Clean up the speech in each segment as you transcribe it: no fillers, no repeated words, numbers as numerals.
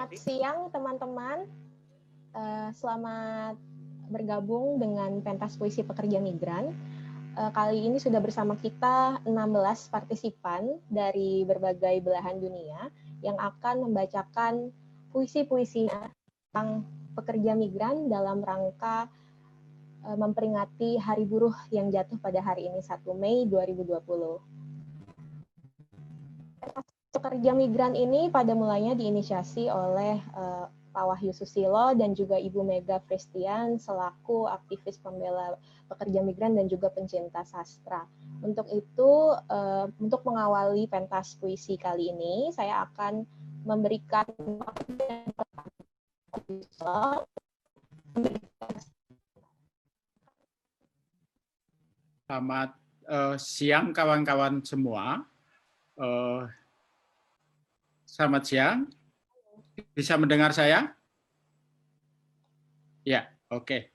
Selamat siang teman-teman, selamat bergabung dengan Pentas Puisi Pekerja Migran. Kali ini sudah bersama kita 16 partisipan dari berbagai belahan dunia yang akan membacakan puisi-puisinya tentang pekerja migran dalam rangka memperingati Hari Buruh yang jatuh pada hari ini 1 Mei 2020. Pekerja migran ini pada mulanya diinisiasi oleh Pak Wahyu Susilo dan juga Ibu Mega Fristian selaku aktivis pembela pekerja migran dan juga pencinta sastra. Untuk itu, untuk mengawali pentas puisi kali ini, saya akan memberikan Selamat siang kawan-kawan semua. Selamat siang. Bisa mendengar saya? Ya, oke.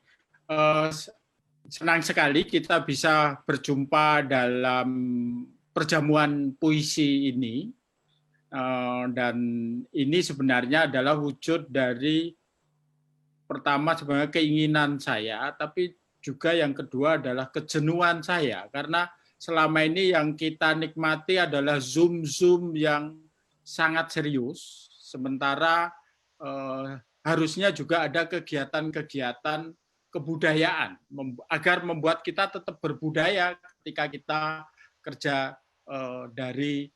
Senang sekali kita bisa berjumpa dalam perjamuan puisi ini. Dan ini sebenarnya adalah wujud dari pertama sebenarnya keinginan saya, tapi juga yang kedua adalah kejenuhan saya. Karena selama ini yang kita nikmati adalah Zoom yang sangat serius, sementara harusnya juga ada kegiatan-kegiatan kebudayaan agar membuat kita tetap berbudaya ketika kita kerja dari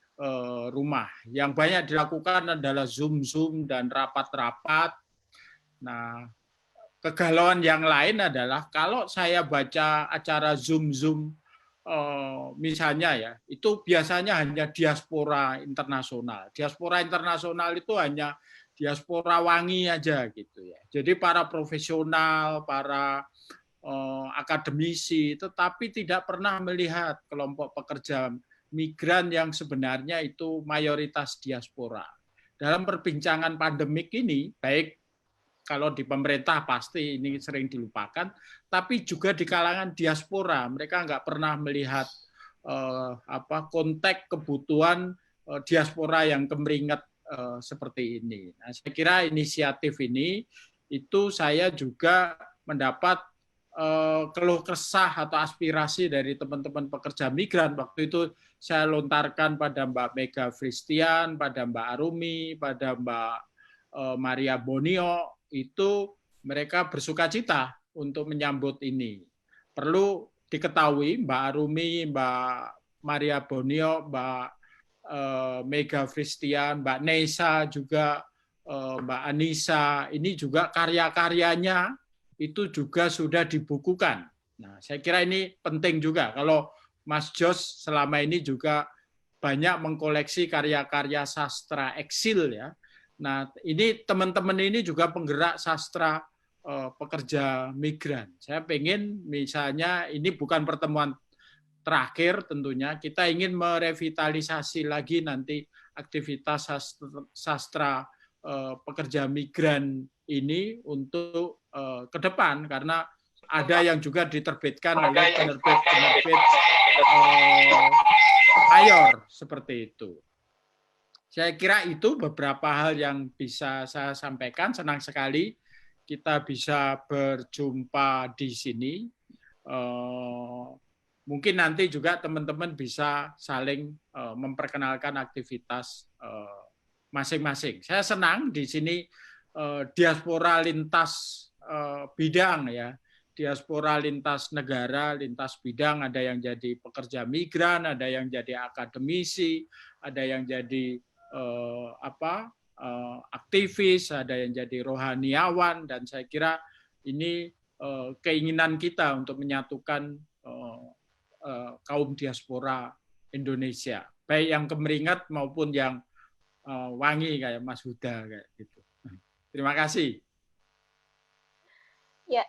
rumah. Yang banyak dilakukan adalah Zoom dan rapat-rapat. Nah, kegalauan yang lain adalah kalau saya baca acara Zoom misalnya ya, itu biasanya hanya diaspora internasional. Diaspora internasional itu hanya diaspora wangi aja gitu ya. Jadi para profesional, para akademisi, tetapi tidak pernah melihat kelompok pekerja migran yang sebenarnya itu mayoritas diaspora. Dalam perbincangan pandemik ini, baik kalau di pemerintah pasti ini sering dilupakan, tapi juga di kalangan diaspora mereka nggak pernah melihat konteks kebutuhan diaspora yang kemeringat seperti ini. Nah, saya kira inisiatif ini itu saya juga mendapat keluh kesah atau aspirasi dari teman-teman pekerja migran. Waktu itu saya lontarkan pada Mbak Mega Fristian, pada Mbak Arumi, pada Mbak Maria Bonio, itu mereka bersukacita untuk menyambut ini. Perlu diketahui Mbak Arumi, Mbak Maria Bonio, Mbak Mega Fristian, Mbak Nesa juga, Mbak Anissa, ini juga karya-karyanya itu juga sudah dibukukan. Nah, saya kira ini penting juga. Kalau Mas Jos selama ini juga banyak mengkoleksi karya-karya sastra eksil ya. Nah, ini teman-teman ini juga penggerak sastra pekerja migran. Saya pengen misalnya ini bukan pertemuan terakhir tentunya, kita ingin merevitalisasi lagi nanti aktivitas sastra pekerja migran ini untuk ke depan, karena ada yang juga diterbitkan oleh penerbit-penerbit mayor seperti itu. Saya kira itu beberapa hal yang bisa saya sampaikan. Senang sekali kita bisa berjumpa di sini. Mungkin nanti juga teman-teman bisa saling memperkenalkan aktivitas masing-masing. Saya senang di sini diaspora lintas bidang ya. Diaspora lintas negara, lintas bidang, ada yang jadi pekerja migran, ada yang jadi akademisi, ada yang jadi aktivis, ada yang jadi rohaniawan, dan saya kira ini keinginan kita untuk menyatukan kaum diaspora Indonesia, baik yang kemeringat maupun yang wangi kayak Mas Huda kayak gitu. Terima kasih. Ya,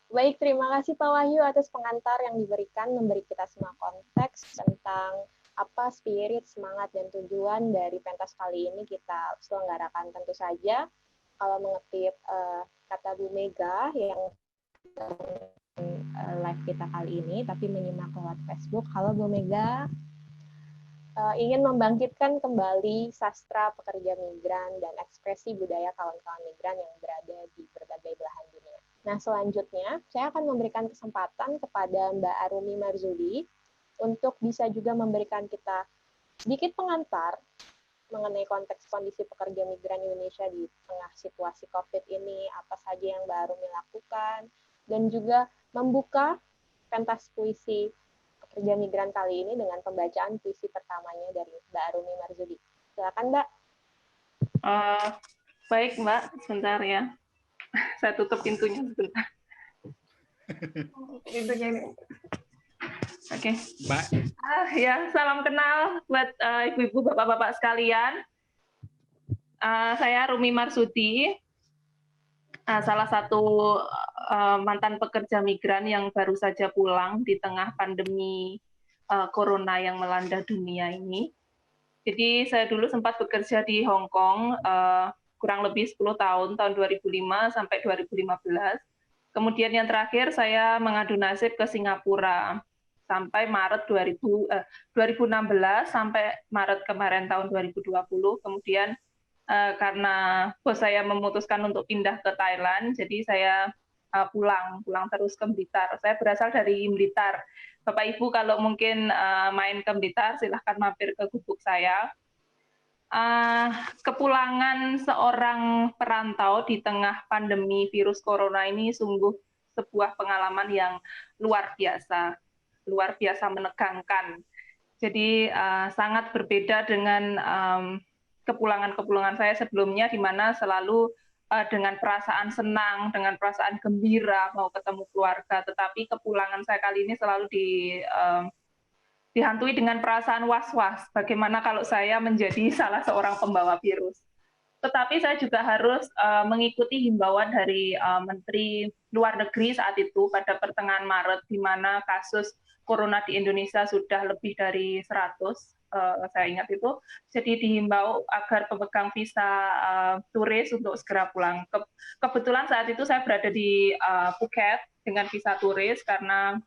baik, terima kasih Pak Wahyu atas pengantar yang diberikan, memberi kita semua konteks tentang apa spirit, semangat, dan tujuan dari pentas kali ini kita selenggarakan. Tentu saja kalau mengutip kata Bu Mega yang live kita kali ini, tapi menyimak lewat Facebook. Halo Bu Mega. ingin membangkitkan kembali sastra pekerja migran dan ekspresi budaya kawan-kawan migran yang berada di berbagai belahan dunia. Nah, selanjutnya saya akan memberikan kesempatan kepada Mbak Arumi Marzuli untuk bisa juga memberikan kita sedikit pengantar mengenai konteks kondisi pekerja migran Indonesia di tengah situasi COVID ini, apa saja yang Mbak Arumi lakukan, dan juga membuka pentas puisi pekerja migran kali ini dengan pembacaan puisi pertamanya dari Mbak Arumi Marzudi. Silakan, Mbak. Baik, Mbak. Sebentar ya. Saya tutup pintunya sebentar. Pintunya ini. Oke. Mbak. Ya, salam kenal buat ibu-ibu, bapak-bapak sekalian. Saya Rumi Marsudi, salah satu mantan pekerja migran yang baru saja pulang di tengah pandemi corona yang melanda dunia ini. Jadi saya dulu sempat bekerja di Hong Kong kurang lebih 10 tahun 2005 sampai 2015. Kemudian yang terakhir saya mengadu nasib ke Singapura sampai Maret 2016 sampai Maret kemarin tahun 2020. Kemudian karena bos saya memutuskan untuk pindah ke Thailand, jadi saya pulang terus ke Blitar. Saya berasal dari Blitar. Bapak Ibu kalau mungkin main ke Blitar, silahkan mampir ke gubuk saya. Kepulangan seorang perantau di tengah pandemi virus corona ini sungguh sebuah pengalaman yang luar biasa menegangkan. Jadi sangat berbeda dengan kepulangan saya sebelumnya, di mana selalu dengan perasaan senang, dengan perasaan gembira mau ketemu keluarga. Tetapi kepulangan saya kali ini selalu dihantui dengan perasaan was-was. Bagaimana kalau saya menjadi salah seorang pembawa virus? Tetapi saya juga harus mengikuti himbauan dari Menteri Luar Negeri saat itu pada pertengahan Maret, di mana kasus corona di Indonesia sudah lebih dari 100, saya ingat itu. Jadi dihimbau agar pemegang visa turis untuk segera pulang. Kebetulan saat itu saya berada di Phuket dengan visa turis karena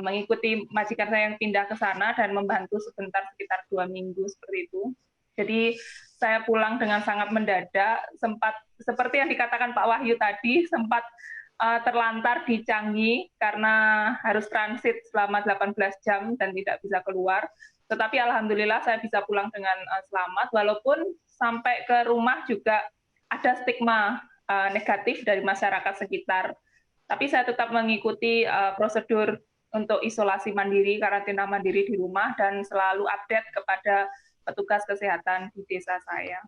mengikuti majikan saya yang pindah ke sana dan membantu sebentar sekitar 2 minggu seperti itu. Jadi saya pulang dengan sangat mendadak, sempat seperti yang dikatakan Pak Wahyu tadi, sempat terlantar di Changi karena harus transit selama 18 jam dan tidak bisa keluar. Tetapi alhamdulillah saya bisa pulang dengan selamat, walaupun sampai ke rumah juga ada stigma negatif dari masyarakat sekitar. Tapi saya tetap mengikuti prosedur untuk isolasi mandiri, karantina mandiri di rumah, dan selalu update kepada petugas kesehatan di desa saya.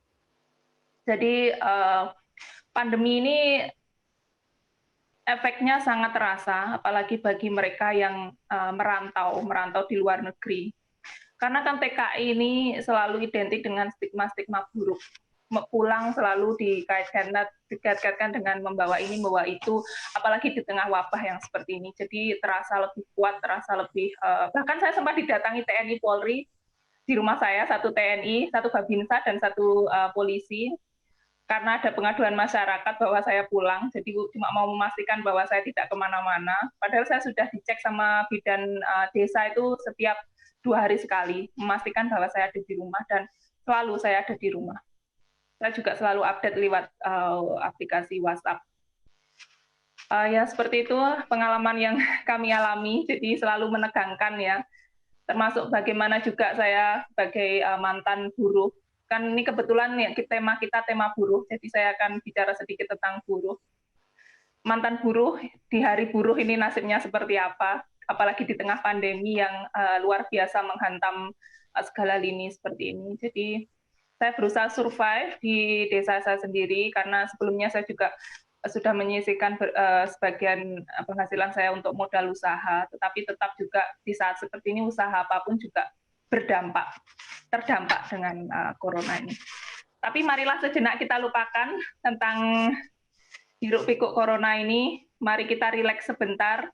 Jadi pandemi ini efeknya sangat terasa, apalagi bagi mereka yang merantau di luar negeri. Karena kan TKI ini selalu identik dengan stigma-stigma buruk. Pulang selalu dikaitkan dengan membawa ini, membawa itu, apalagi di tengah wabah yang seperti ini. Jadi terasa lebih kuat, terasa lebih, bahkan saya sempat didatangi TNI Polri di rumah saya, 1 TNI, 1 Babinsa, dan 1 polisi, karena ada pengaduan masyarakat bahwa saya pulang, jadi cuma mau memastikan bahwa saya tidak kemana-mana. Padahal saya sudah dicek sama bidan desa itu setiap 2 hari sekali, memastikan bahwa saya ada di rumah, dan selalu saya ada di rumah. Saya juga selalu update lewat aplikasi WhatsApp. Ya seperti itu pengalaman yang kami alami, jadi selalu menegangkan ya. Termasuk bagaimana juga saya sebagai mantan buruh. Kan ini kebetulan ya, tema kita tema buruh, jadi saya akan bicara sedikit tentang buruh. Mantan buruh di hari buruh ini nasibnya seperti apa, apalagi di tengah pandemi yang luar biasa menghantam segala lini seperti ini. Jadi saya berusaha survive di desa saya sendiri, karena sebelumnya saya juga sudah menyisihkan sebagian penghasilan saya untuk modal usaha, tetapi tetap juga di saat seperti ini usaha apapun juga terdampak dengan corona ini. Tapi marilah sejenak kita lupakan tentang hiruk pikuk corona ini, mari kita rileks sebentar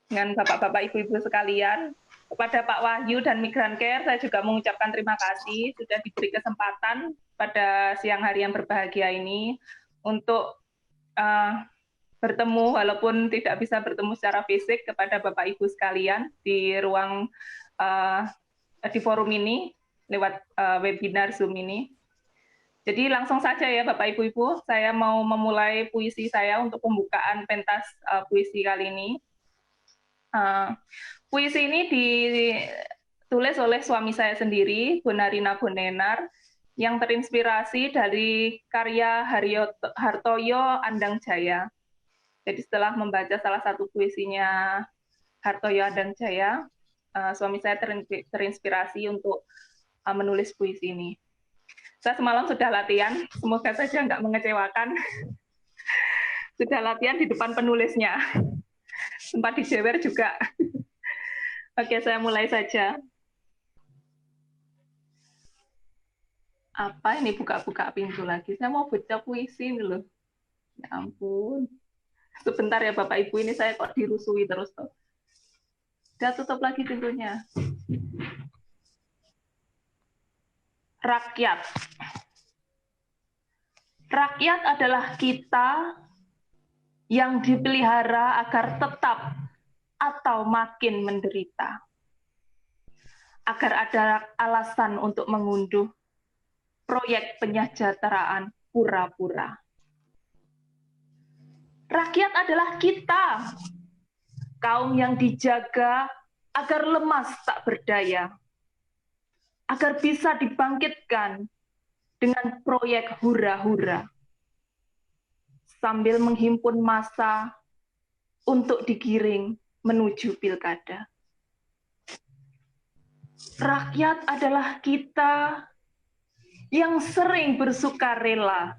dengan bapak-bapak, ibu-ibu sekalian. Kepada Pak Wahyu dan Migran Care, saya juga mengucapkan terima kasih sudah diberi kesempatan pada siang hari yang berbahagia ini untuk bertemu, walaupun tidak bisa bertemu secara fisik, kepada Bapak Ibu sekalian di ruang di forum ini. lewat webinar Zoom ini. Jadi langsung saja ya Bapak Ibu-Ibu, saya mau memulai puisi saya untuk pembukaan pentas puisi kali ini. Puisi ini ditulis oleh suami saya sendiri, Bonarina Bonenar, yang terinspirasi dari karya Hartoyo Andang Jaya. Jadi setelah membaca salah satu puisinya Hartoyo Andang Jaya, suami saya terinspirasi untuk menulis puisi ini. Saya semalam sudah latihan, semoga saja nggak mengecewakan. Sudah latihan di depan penulisnya. Sempat dijewer juga. Oke, saya mulai saja. Apa ini buka-buka pintu lagi? Saya mau baca puisi ini loh. Ya ampun. Sebentar ya Bapak Ibu, ini saya kok dirusui terus tuh. Udah tutup lagi pintunya. Rakyat. Rakyat adalah kita yang dipelihara agar tetap atau makin menderita. Agar ada alasan untuk mengunduh proyek penyejahteraan pura-pura. Rakyat adalah kita, kaum yang dijaga agar lemas tak berdaya, agar bisa dibangkitkan dengan proyek hura-hura, sambil menghimpun massa untuk digiring menuju pilkada. Rakyat adalah kita yang sering bersukarela,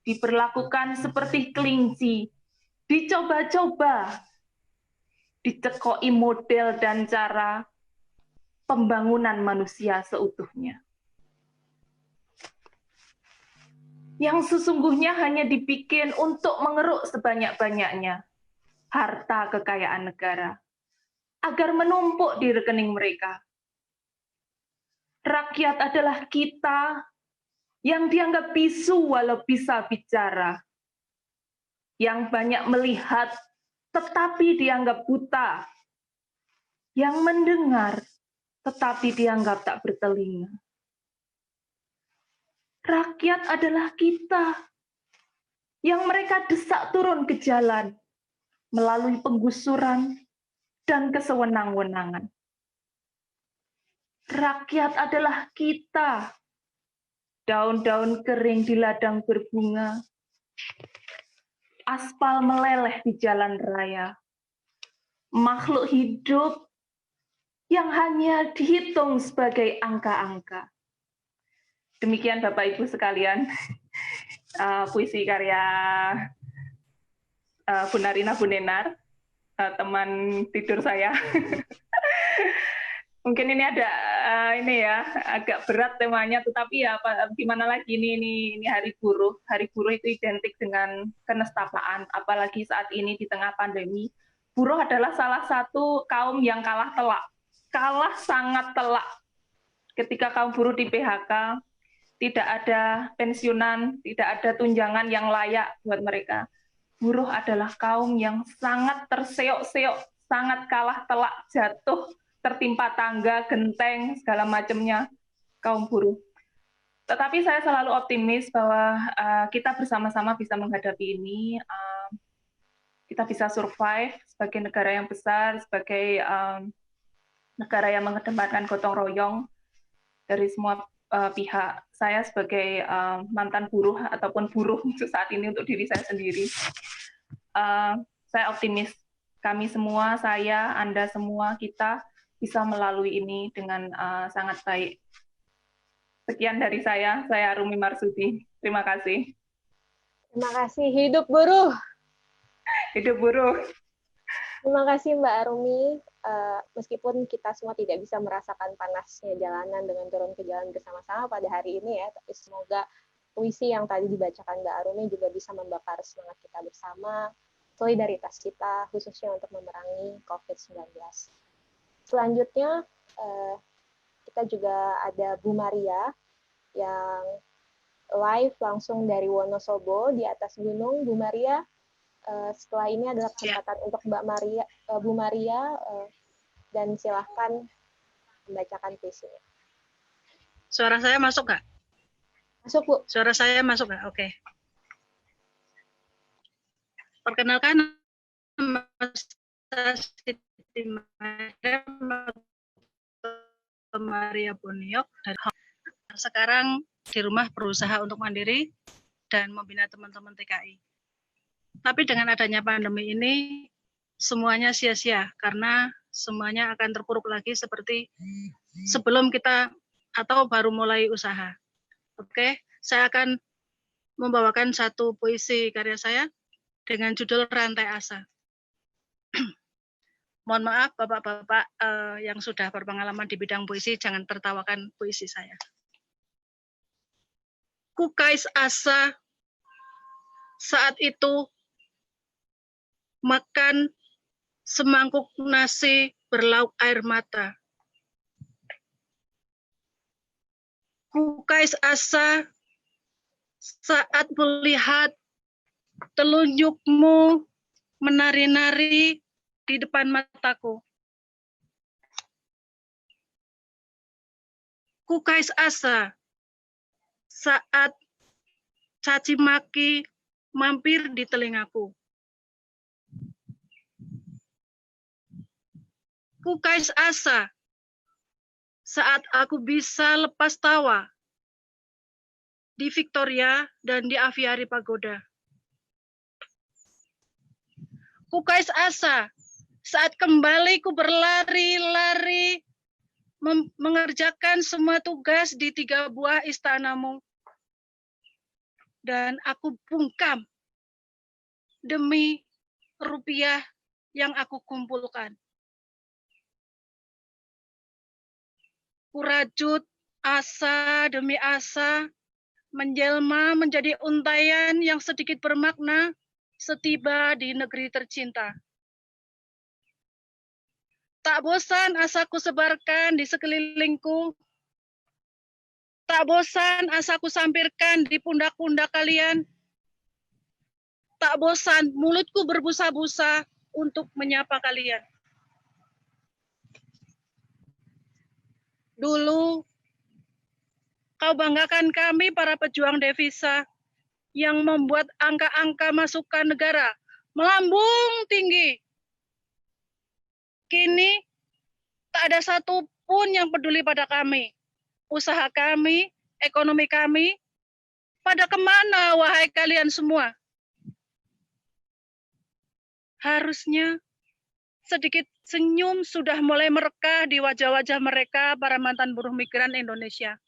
diperlakukan seperti kelinci, dicoba-coba, dicekoi model dan cara pembangunan manusia seutuhnya. Yang sesungguhnya hanya dibikin untuk mengeruk sebanyak-banyaknya harta kekayaan negara, agar menumpuk di rekening mereka. Rakyat adalah kita yang dianggap bisu walau bisa bicara, yang banyak melihat tetapi dianggap buta, yang mendengar tetapi dianggap tak bertelinga. Rakyat adalah kita yang mereka desak turun ke jalan melalui penggusuran dan kesewenang-wenangan. Rakyat adalah kita, daun-daun kering di ladang berbunga, aspal meleleh di jalan raya, makhluk hidup yang hanya dihitung sebagai angka-angka. Demikian Bapak Ibu sekalian, puisi karya Bonarina Bonenar, teman tidur saya. Mungkin ini ada ini ya agak berat temanya, tetapi ya gimana lagi ini Hari Buruh. Hari Buruh itu identik dengan kenestapaan, apalagi saat ini di tengah pandemi. Buruh adalah salah satu kaum yang kalah sangat telak. Ketika kaum buruh di PHK, tidak ada pensiunan, tidak ada tunjangan yang layak buat mereka. Buruh adalah kaum yang sangat terseok-seok, sangat kalah telak, jatuh tertimpa tangga, genteng, segala macamnya kaum buruh. Tetapi saya selalu optimis bahwa kita bersama-sama bisa menghadapi ini, kita bisa survive sebagai negara yang besar, sebagai negara yang mengedepankan gotong royong dari semua pihak. Saya sebagai mantan buruh ataupun buruh saat ini untuk diri saya sendiri, saya optimis. Kami semua, saya, Anda semua, kita bisa melalui ini dengan sangat baik. Sekian dari saya Arumi Marsudi. Terima kasih. Terima kasih. Hidup buruh. Hidup buruh. Terima kasih Mbak Arumi. Meskipun kita semua tidak bisa merasakan panasnya jalanan dengan turun ke jalan bersama-sama pada hari ini ya, tapi semoga puisi yang tadi dibacakan Mbak Arumi juga bisa membakar semangat kita bersama, solidaritas kita, khususnya untuk memerangi COVID-19. Selanjutnya, kita juga ada Bu Maria yang live langsung dari Wonosobo di atas gunung. Bu Maria, setelah ini adalah kesempatan untuk Bu Maria, dan silahkan membacakan puisinya. Suara saya masuk nggak? Masuk, Bu. Suara saya masuk nggak? Oke. Perkenalkan, nama saya Siti Maria Boniok. Sekarang di rumah berusaha untuk mandiri dan membina teman-teman TKI. Tapi dengan adanya pandemi ini, semuanya sia-sia karena semuanya akan terpuruk lagi seperti sebelum kita atau baru mulai usaha. Oke, saya akan membawakan satu puisi karya saya dengan judul Rantai Asa. Mohon maaf Bapak-bapak yang sudah berpengalaman di bidang puisi, jangan tertawakan puisi saya. Kukais asa saat itu makan semangkuk nasi berlauk air mata. Kukais asa saat melihat telunjukmu menari-nari di depan mataku. Kukais asa saat caci maki mampir di telingaku. Kukais asa saat aku bisa lepas tawa di Victoria dan di Aviary Pagoda. Kukais asa saat kembali ku berlari-lari mengerjakan semua tugas di 3 buah istanamu. Dan aku bungkam demi rupiah yang aku kumpulkan. Kurajut asa demi asa, menjelma menjadi untaian yang sedikit bermakna setiba di negeri tercinta. Tak bosan asaku sebarkan di sekelilingku. Tak bosan asaku sampirkan di pundak-pundak kalian. Tak bosan mulutku berbusa-busa untuk menyapa kalian. Dulu, kau banggakan kami para pejuang devisa yang membuat angka-angka masukan negara melambung tinggi. Kini, tak ada satupun yang peduli pada kami. Usaha kami, ekonomi kami, pada kemana wahai kalian semua? Harusnya sedikit senyum sudah mulai mereka di wajah-wajah mereka para mantan buruh migran Indonesia.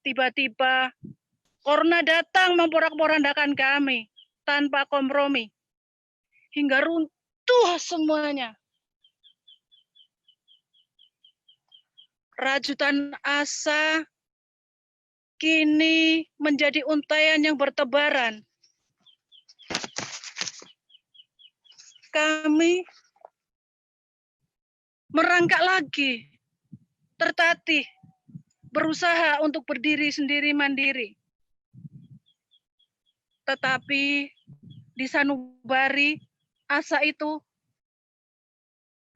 Tiba-tiba, Corona datang memporak-porandakan kami tanpa kompromi. Hingga runtuh semuanya. Rajutan asa kini menjadi untaian yang bertebaran. Kami merangkak lagi, tertatih, berusaha untuk berdiri sendiri mandiri. Tetapi di sanubari, asa itu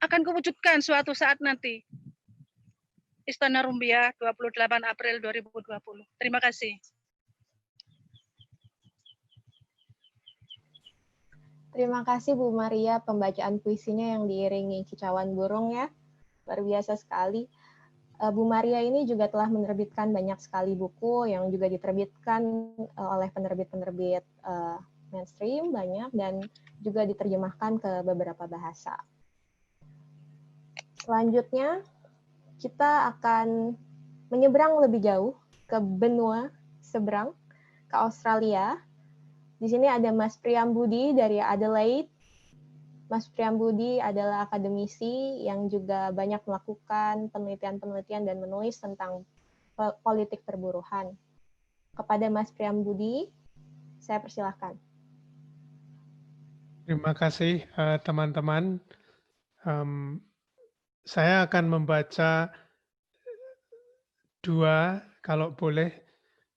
akan kuwujudkan suatu saat nanti. Istana Rumbia, 28 April 2020. Terima kasih. Terima kasih Bu Maria, pembacaan puisinya yang diiringi kicauan burung ya. Luar biasa sekali. Bu Maria ini juga telah menerbitkan banyak sekali buku yang juga diterbitkan oleh penerbit-penerbit mainstream banyak dan juga diterjemahkan ke beberapa bahasa. Selanjutnya, kita akan menyeberang lebih jauh ke benua seberang, ke Australia. Di sini ada Mas Priambudi dari Adelaide. Mas Priambudi adalah akademisi yang juga banyak melakukan penelitian-penelitian dan menulis tentang politik perburuhan. Kepada Mas Priambudi, saya persilahkan. Terima kasih teman-teman. Saya akan membaca 2, kalau boleh,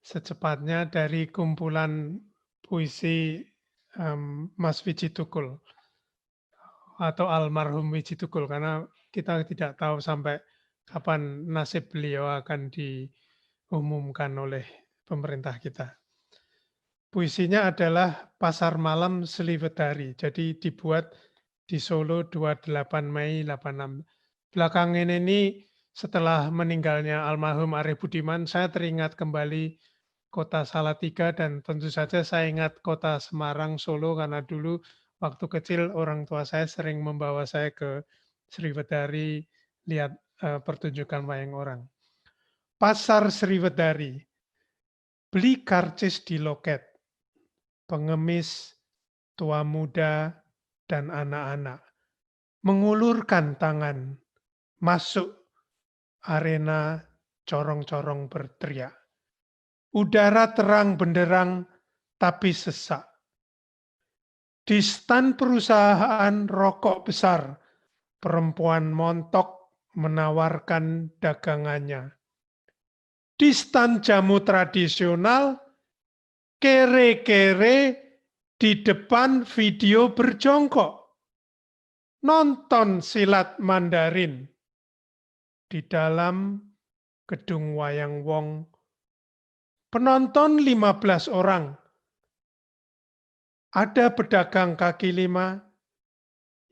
secepatnya dari kumpulan puisi Mas Wiji Tukul atau almarhum Wiji Tukul, karena kita tidak tahu sampai kapan nasib beliau akan diumumkan oleh pemerintah kita. Puisinya adalah Pasar Malam Seliwedari. Jadi dibuat di Solo 28 Mei 86. Belakangan ini setelah meninggalnya almarhum Arif Budiman, saya teringat kembali kota Salatiga dan tentu saja saya ingat kota Semarang, Solo karena dulu waktu kecil orang tua saya sering membawa saya ke Sriwedari lihat pertunjukan wayang orang. Pasar Sriwedari, beli karcis di loket, pengemis, tua muda, dan anak-anak mengulurkan tangan masuk arena corong-corong berteriak. Udara terang benderang tapi sesak. Di stan perusahaan rokok besar, perempuan montok menawarkan dagangannya. Di stan jamu tradisional, kere-kere di depan video berjongkok. Nonton silat Mandarin. Di dalam gedung wayang wong, penonton 15 orang. Ada pedagang kaki lima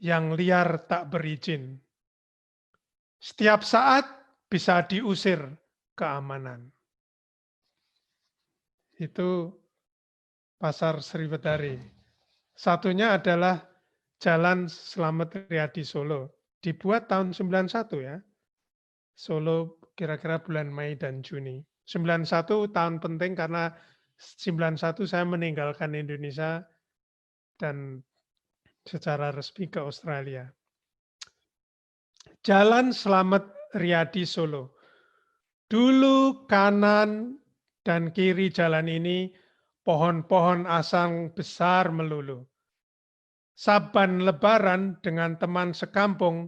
yang liar tak berizin. Setiap saat bisa diusir keamanan. Itu Pasar Sriwedari. Satunya adalah Jalan Slamet Riyadi Solo. Dibuat tahun 91 ya. Solo kira-kira bulan Mei dan Juni. 91 tahun penting karena 91 saya meninggalkan Indonesia dan secara resmi ke Australia. Jalan Slamet Riyadi Solo. Dulu kanan dan kiri jalan ini pohon-pohon asang besar melulu. Saban Lebaran dengan teman sekampung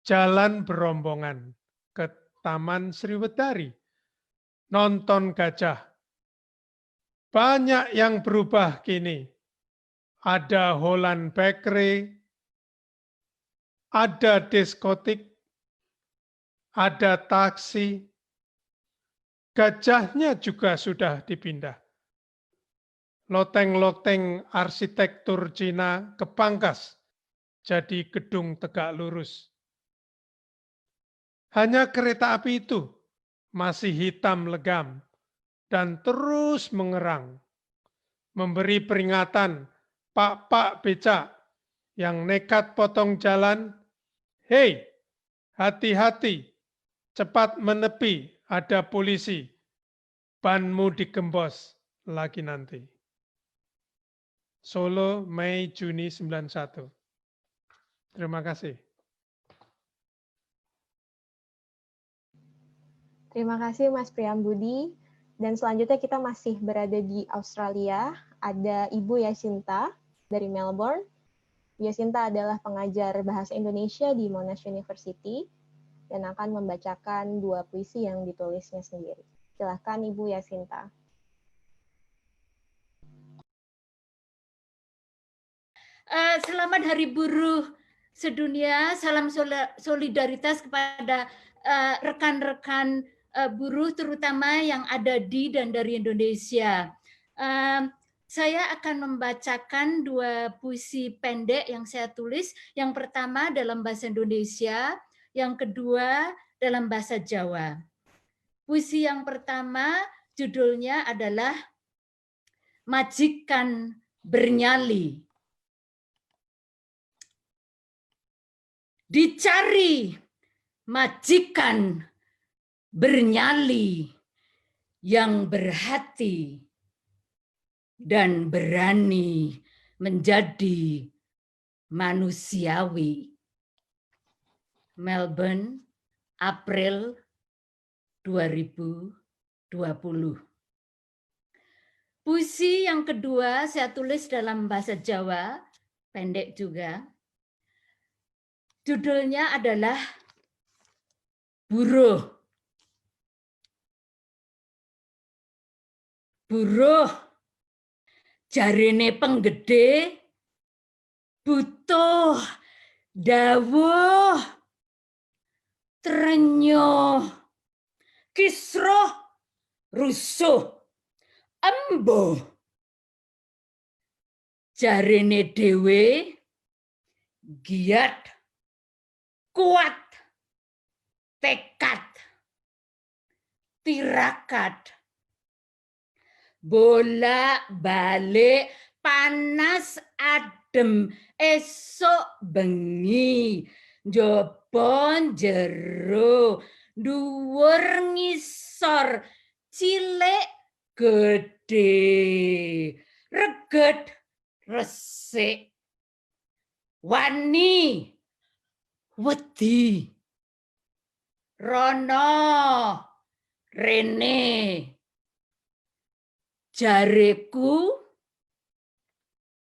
jalan berombongan ke Taman Sriwedari. Nonton gajah. Banyak yang berubah kini. Ada Holland Bakery, ada diskotik, ada taksi. Gajahnya juga sudah dipindah. Loteng-loteng arsitektur Cina kepangkas jadi gedung tegak lurus. Hanya kereta api itu masih hitam legam dan terus mengerang. Memberi peringatan Pak becak yang nekat potong jalan, hei, hati-hati, cepat menepi, ada polisi, banmu digembos lagi nanti. Solo, Mei, Juni 91. Terima kasih. Terima kasih Mas Priyambudi. Dan selanjutnya kita masih berada di Australia. Ada Ibu Yasinta dari Melbourne. Yasinta adalah pengajar bahasa Indonesia di Monash University dan akan membacakan 2 puisi yang ditulisnya sendiri. Silakan Ibu Yasinta. Selamat Hari Buruh Sedunia. Salam solidaritas kepada rekan-rekan buruh terutama yang ada di dan dari Indonesia. Saya akan membacakan 2 puisi pendek yang saya tulis. Yang pertama dalam bahasa Indonesia, yang kedua dalam bahasa Jawa. Puisi yang pertama judulnya adalah Majikan Bernyali. Dicari majikan bernyali yang berhati dan berani menjadi manusiawi. Melbourne, April 2020. Puisi yang kedua saya tulis dalam bahasa Jawa, pendek juga. Judulnya adalah Buruh. Buruh, jarine penggede, butuh dawuh. Trenyoh, kisroh, rusuh, embuh. Jarene dhewe giat, kuat, tekad, tirakat, bolak-balik, panas, adem, esok bengi, njaba jero, dhuwur ngisor, cilik gedhe, reget resik, wani, wedi, rono, rene, jareku,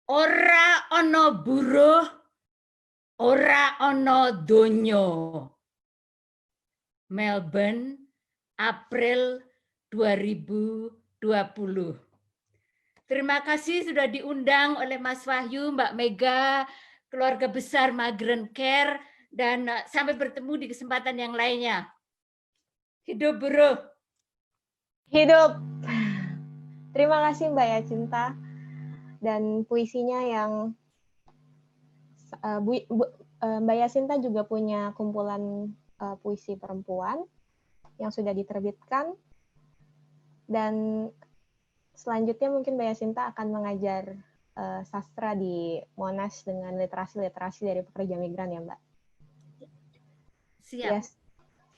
ora ana buruh, ora ana donya. Melbourne, April 2020. Terima kasih sudah diundang oleh Mas Wahyu, Mbak Mega, keluarga besar Migrant Care, dan sampai bertemu di kesempatan yang lainnya. Hidup buruh. Hidup. Terima kasih Mbak Yacinta dan puisinya yang Mbak Yacinta juga punya kumpulan puisi perempuan yang sudah diterbitkan, dan selanjutnya mungkin Mbak Yacinta akan mengajar sastra di Monash dengan literasi-literasi dari pekerja migran ya Mbak. Siap. Yes.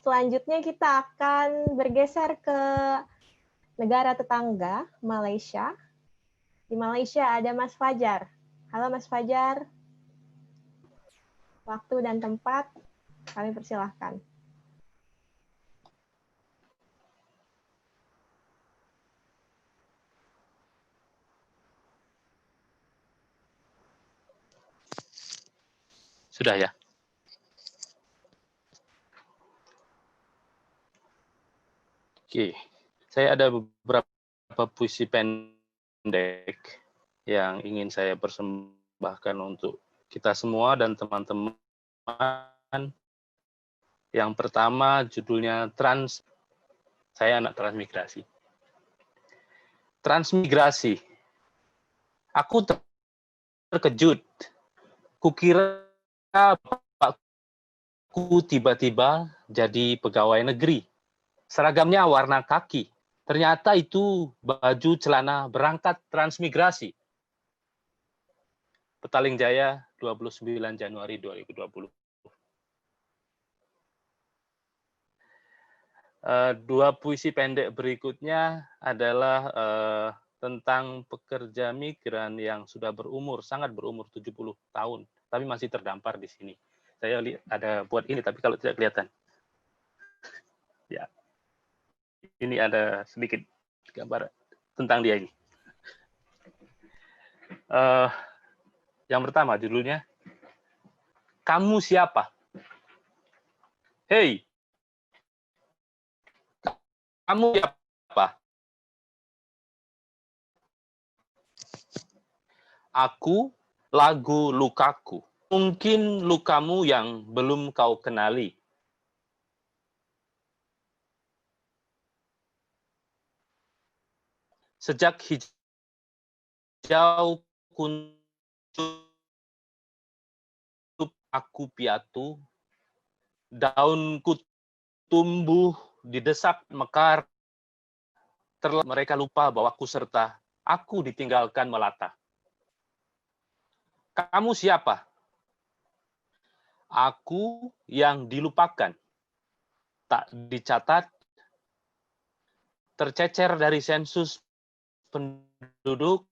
Selanjutnya kita akan bergeser ke negara tetangga, Malaysia. Di Malaysia ada Mas Fajar. Halo Mas Fajar. Waktu dan tempat kami persilahkan. Sudah ya? Oke, saya ada beberapa puisi pendek yang ingin saya persembahkan untuk kita semua dan teman-teman. Yang pertama judulnya saya anak transmigrasi. Transmigrasi. Aku terkejut. Kukira bapakku tiba-tiba jadi pegawai negeri. Seragamnya warna kaki. Ternyata itu baju celana berangkat transmigrasi. Petaling Jaya, 29 Januari 2020. Dua puisi pendek berikutnya adalah tentang pekerja migran yang sudah sangat berumur 70 tahun, tapi masih terdampar di sini. Saya lihat ada buat ini, tapi kalau tidak kelihatan. Ya, ini ada sedikit gambar tentang dia ini. Yang pertama judulnya, Kamu Siapa? Hei, kamu siapa? Aku, lagu lukaku. Mungkin lukamu yang belum kau kenali. Sejak hijau kuncup aku piatu, daunku tumbuh didesak mekar, mereka lupa bahwa aku serta aku ditinggalkan melata. Kamu siapa? Aku yang dilupakan, tak dicatat, tercecer dari sensus penduduk,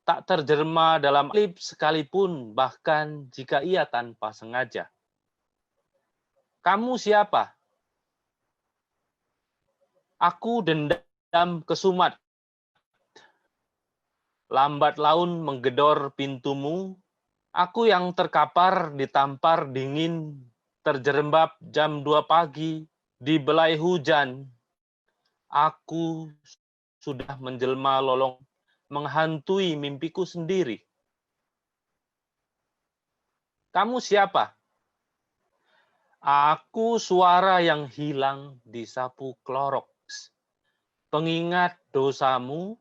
tak terjerma dalam klip sekalipun, bahkan jika ia tanpa sengaja. Kamu siapa? Aku dendam kesumat. Lambat laun menggedor pintumu, aku yang terkapar ditampar dingin, terjerembab jam 2 pagi, dibelai hujan. Aku sudah menjelma lolong, menghantui mimpiku sendiri. Kamu siapa? Aku suara yang hilang disapu Clorox, pengingat dosamu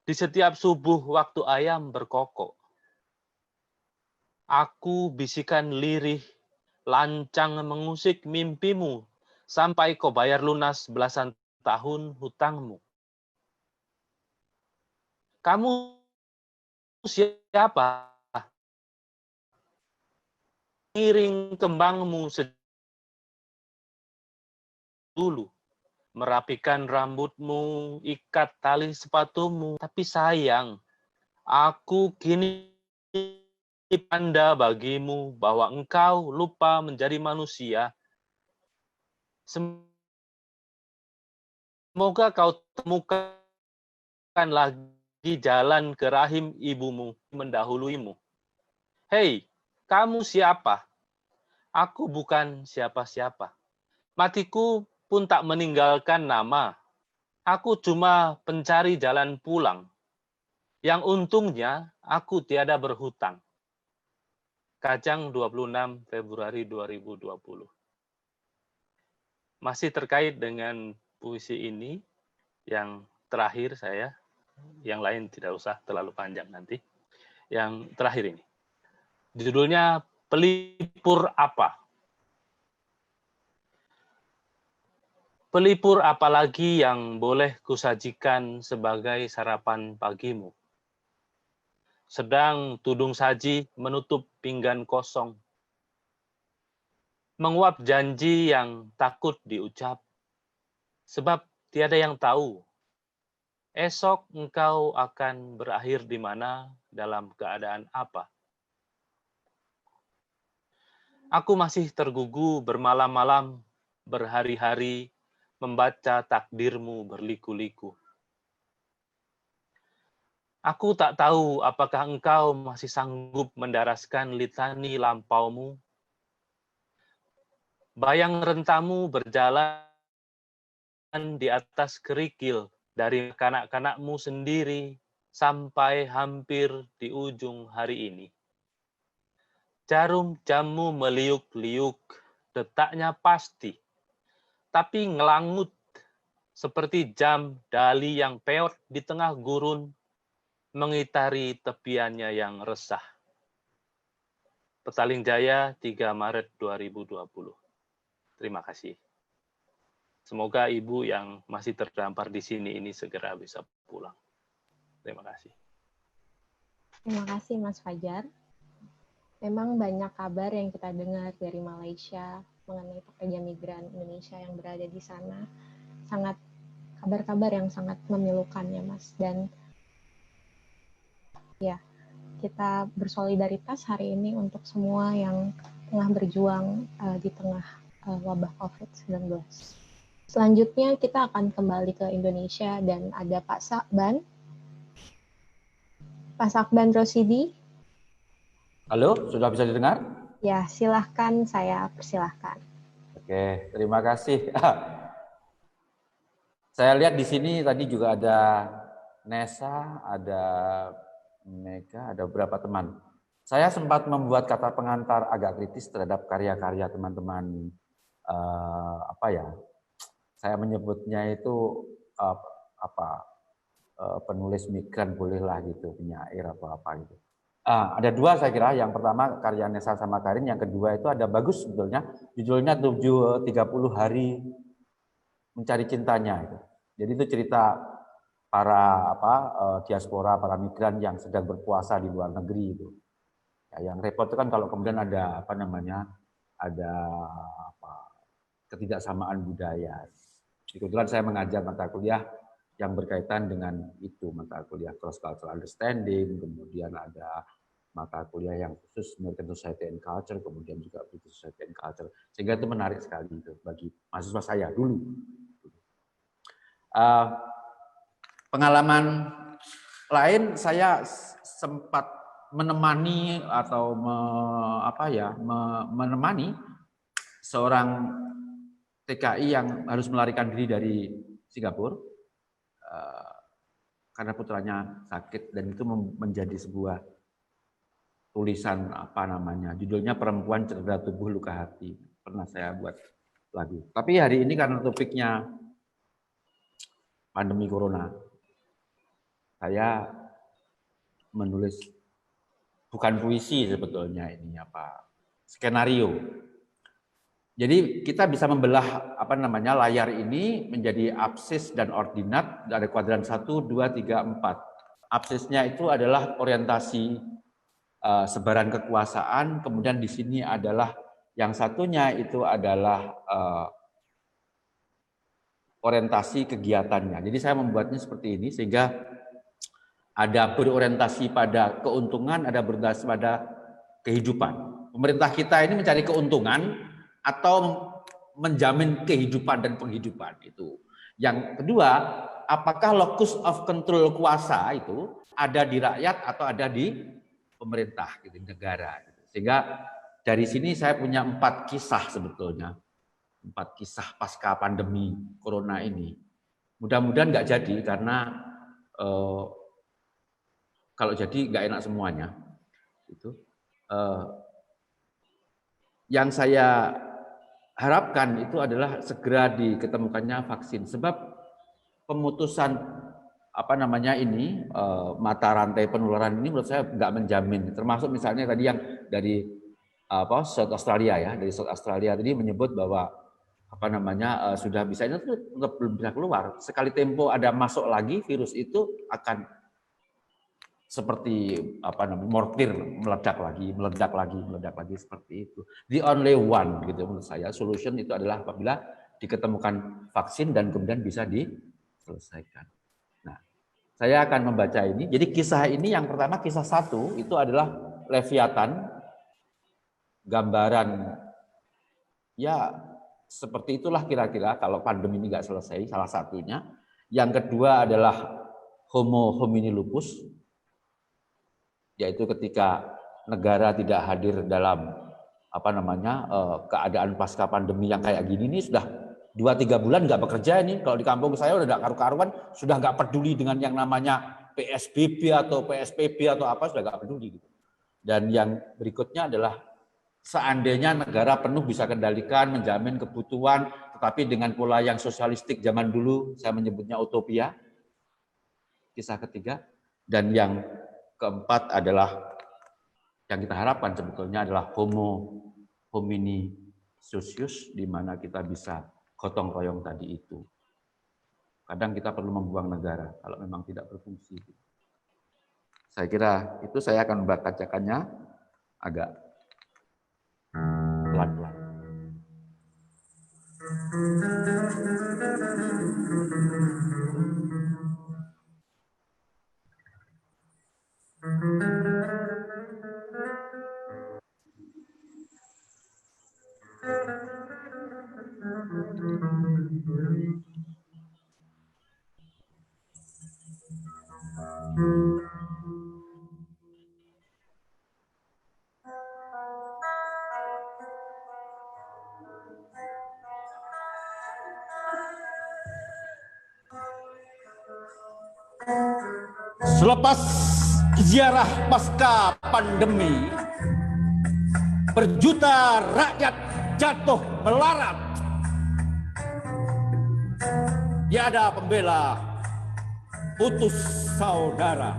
di setiap subuh waktu ayam berkokok. Aku bisikan lirih, lancang mengusik mimpimu, sampai kau bayar lunas belasan tahun hutangmu. Kamu siapa? Ngiring kembangmu dulu, merapikan rambutmu, ikat tali sepatumu. Tapi sayang, aku kini tanda bagimu bahwa engkau lupa menjadi manusia. Semoga kau temukan lagi jalan ke rahim ibumu mendahuluimu. Hei, kamu siapa? Aku bukan siapa-siapa. Matiku pun tak meninggalkan nama. Aku cuma pencari jalan pulang. Yang untungnya aku tiada berhutang. Kajang 26 Februari 2020. Masih terkait dengan puisi ini, yang terakhir saya, yang lain tidak usah terlalu panjang nanti. Yang terakhir ini. Judulnya Pelipur Apa? Pelipur apalagi yang boleh kusajikan sebagai sarapan pagimu? Sedang tudung saji menutup pinggan kosong. Menguap janji yang takut diucap. Sebab tiada yang tahu. Esok engkau akan berakhir di mana, dalam keadaan apa. Aku masih tergugu bermalam-malam, berhari-hari, membaca takdirmu berliku-liku. Aku tak tahu apakah engkau masih sanggup mendaraskan litani lampaumu. Bayang rentamu berjalan di atas kerikil dari kanak-kanakmu sendiri sampai hampir di ujung hari ini. Jarum jammu meliuk-liuk, detaknya pasti, tapi ngelangut seperti jam dali yang peot di tengah gurun, mengitari tepiannya yang resah. Petaling Jaya, 3 Maret 2020. Terima kasih. Semoga Ibu yang masih terdampar di sini ini segera bisa pulang. Terima kasih. Terima kasih Mas Fajar. Memang banyak kabar yang kita dengar dari Malaysia mengenai pekerja migran Indonesia yang berada di sana. Sangat kabar-kabar yang sangat memilukan ya Mas. Dan ya, kita bersolidaritas hari ini untuk semua yang tengah berjuang di tengah wabah COVID-19. Selanjutnya kita akan kembali ke Indonesia dan ada Pak Sakban. Pak Sakban Rosidi. Halo, sudah bisa didengar? Ya, silahkan, saya persilahkan. Oke, terima kasih. Saya lihat di sini tadi juga ada Nesa, ada Mega, ada beberapa teman. Saya sempat membuat kata pengantar agak kritis terhadap karya-karya teman-teman. Saya menyebutnya itu penulis migran bolehlah gitu, penyair apa gitu. Ada dua saya kira. Yang pertama karya Nesa sama Karin, yang kedua itu ada bagus sebetulnya. Judulnya 30 hari mencari cintanya itu. Jadi itu cerita para diaspora, para migran yang sedang berpuasa di luar negeri itu. Ya, yang repot itu kan kalau kemudian ada ketidaksamaan budaya. Kebetulan saya mengajar mata kuliah yang berkaitan dengan itu, mata kuliah cross cultural understanding, kemudian ada mata kuliah yang khusus American Society and Culture, kemudian juga British Society and Culture, sehingga itu menarik sekali itu bagi mahasiswa saya dulu. Pengalaman lain, saya sempat menemani atau menemani seorang TKI yang harus melarikan diri dari Singapura karena putranya sakit, dan itu menjadi sebuah tulisan apa namanya, judulnya Perempuan Cedera Tubuh Luka Hati. Pernah saya buat lagu. Tapi hari ini karena topiknya pandemi corona, saya menulis bukan puisi sebetulnya, ini apa, skenario. Jadi kita bisa membelah apa namanya layar ini menjadi absis dan ordinat dari kuadran 1, 2, 3, 4. Absisnya itu adalah orientasi sebaran kekuasaan, kemudian di sini adalah yang satunya itu adalah orientasi kegiatannya. Jadi saya membuatnya seperti ini sehingga ada berorientasi pada keuntungan, ada berorientasi pada kehidupan. Pemerintah kita ini mencari keuntungan atau menjamin kehidupan dan penghidupan itu. Yang kedua, apakah locus of control kuasa itu ada di rakyat atau ada di pemerintah, gitu, negara. Sehingga dari sini saya punya 4 kisah sebetulnya, 4 kisah pasca pandemi corona ini. Mudah-mudahan nggak jadi karena kalau jadi nggak enak semuanya. Itu yang saya harapkan itu adalah segera diketemukannya vaksin, sebab pemutusan apa namanya ini mata rantai penularan ini menurut saya nggak menjamin. Termasuk misalnya tadi yang dari South Australia ya, dari South Australia tadi menyebut bahwa apa namanya sudah bisa, itu tetap belum bisa keluar. Sekali tempo ada masuk lagi virus itu akan seperti apa namanya mortir, meledak lagi seperti itu. The only one gitu menurut saya solution itu adalah apabila diketemukan vaksin dan kemudian bisa diselesaikan. Nah, saya akan membaca ini. Jadi kisah ini yang pertama, kisah 1 itu adalah Leviathan, gambaran ya seperti itulah kira-kira kalau pandemi ini nggak selesai, salah satunya. Yang kedua adalah Homo homini lupus, yaitu ketika negara tidak hadir dalam apa namanya keadaan pasca pandemi yang kayak gini nih, sudah 2-3 bulan nggak bekerja ini. Kalau di kampung saya udah nggak karu-karuan, sudah nggak peduli dengan yang namanya PSBB atau PSBB atau apa, sudah nggak peduli gitu. Dan yang berikutnya adalah seandainya negara penuh bisa kendalikan, menjamin kebutuhan, tetapi dengan pola yang sosialistik zaman dulu, saya menyebutnya utopia. Kisah ketiga. Dan yang keempat adalah yang kita harapkan sebetulnya adalah Homo homini socius, di mana kita bisa gotong royong tadi itu. Kadang kita perlu membuang negara kalau memang tidak berfungsi. Saya kira itu saya akan membacakannya agak pelan-pelan. Selepas ziarah pasca pandemi, berjuta rakyat jatuh melarat. Tiada pembela, putus saudara.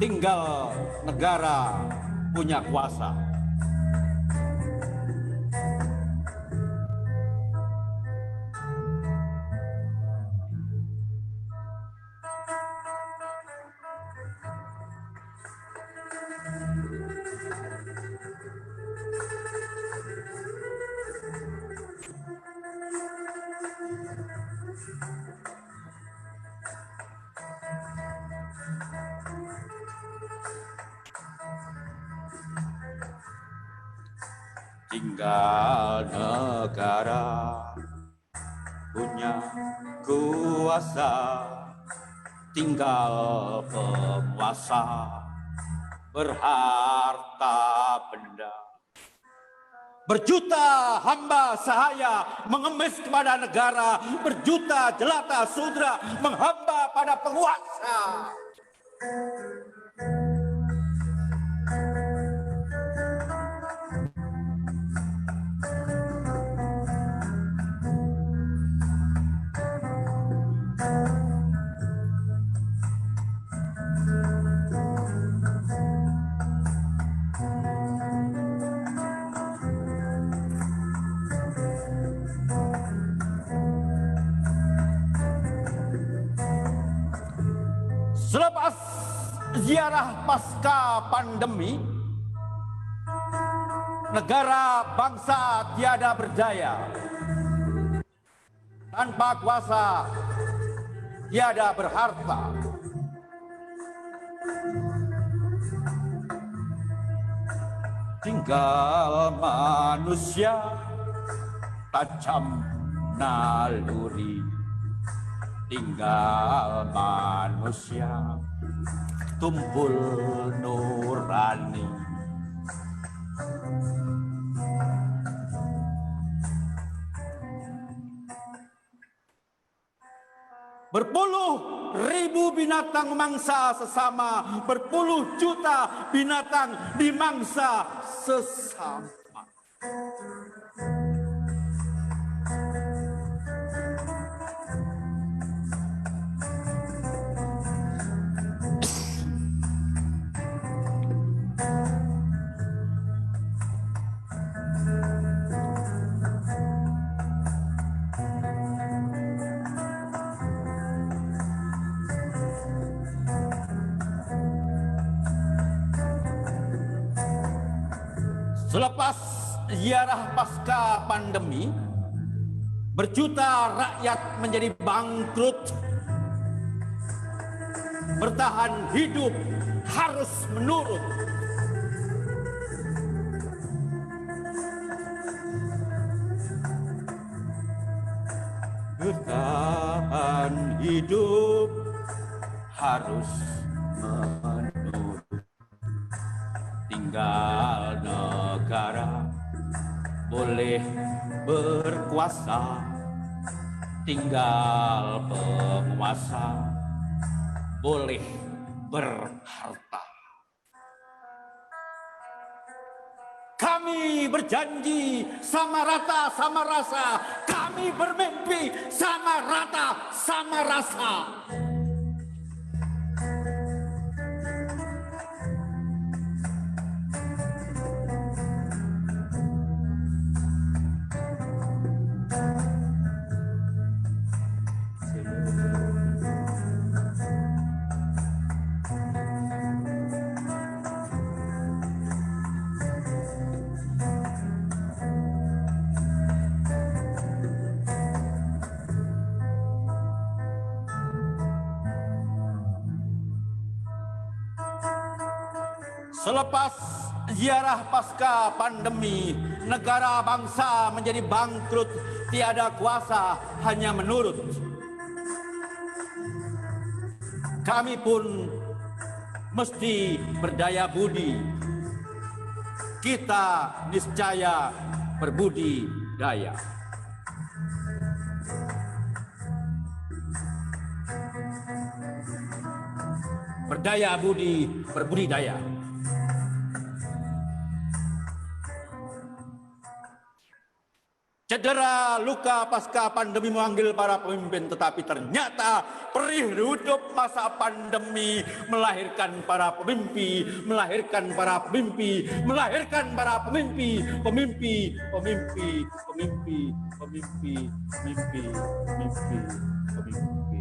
Tinggal negara punya kuasa. Tinggal negara punya kuasa, tinggal penguasa berharta benda. Berjuta hamba sahaya mengemis kepada negara, berjuta jelata sudra menghamba pada penguasa. Selepas ziarah pasca pandemi, negara bangsa tiada berdaya. Tanpa kuasa, tiada berharta. Tinggal manusia tajam naluri. Tinggal manusia tumpul nurani. Berpuluh ribu binatang mangsa sesama, berpuluh juta binatang dimangsa sesama. Selepas ziarah pasca pandemi, berjuta rakyat menjadi bangkrut. Bertahan hidup harus menurut. Bertahan hidup harus menurut. Tinggal negara boleh berkuasa, tinggal penguasa boleh berharta. Kami berjanji sama rata sama rasa, kami bermimpi sama rata sama rasa. Selepas ziarah pasca pandemi, negara bangsa menjadi bangkrut, tiada kuasa, hanya menurut. Kami pun mesti berdaya budi. Kita niscaya berbudi daya. Berdaya budi, berbudidaya. Cedera luka pasca pandemi memanggil para pemimpin, tetapi ternyata perih hidup masa pandemi melahirkan para pemimpi, melahirkan para pemimpi, melahirkan para pemimpi, pemimpi, pemimpi, pemimpi, pemimpi, pemimpi, pemimpi, pemimpi.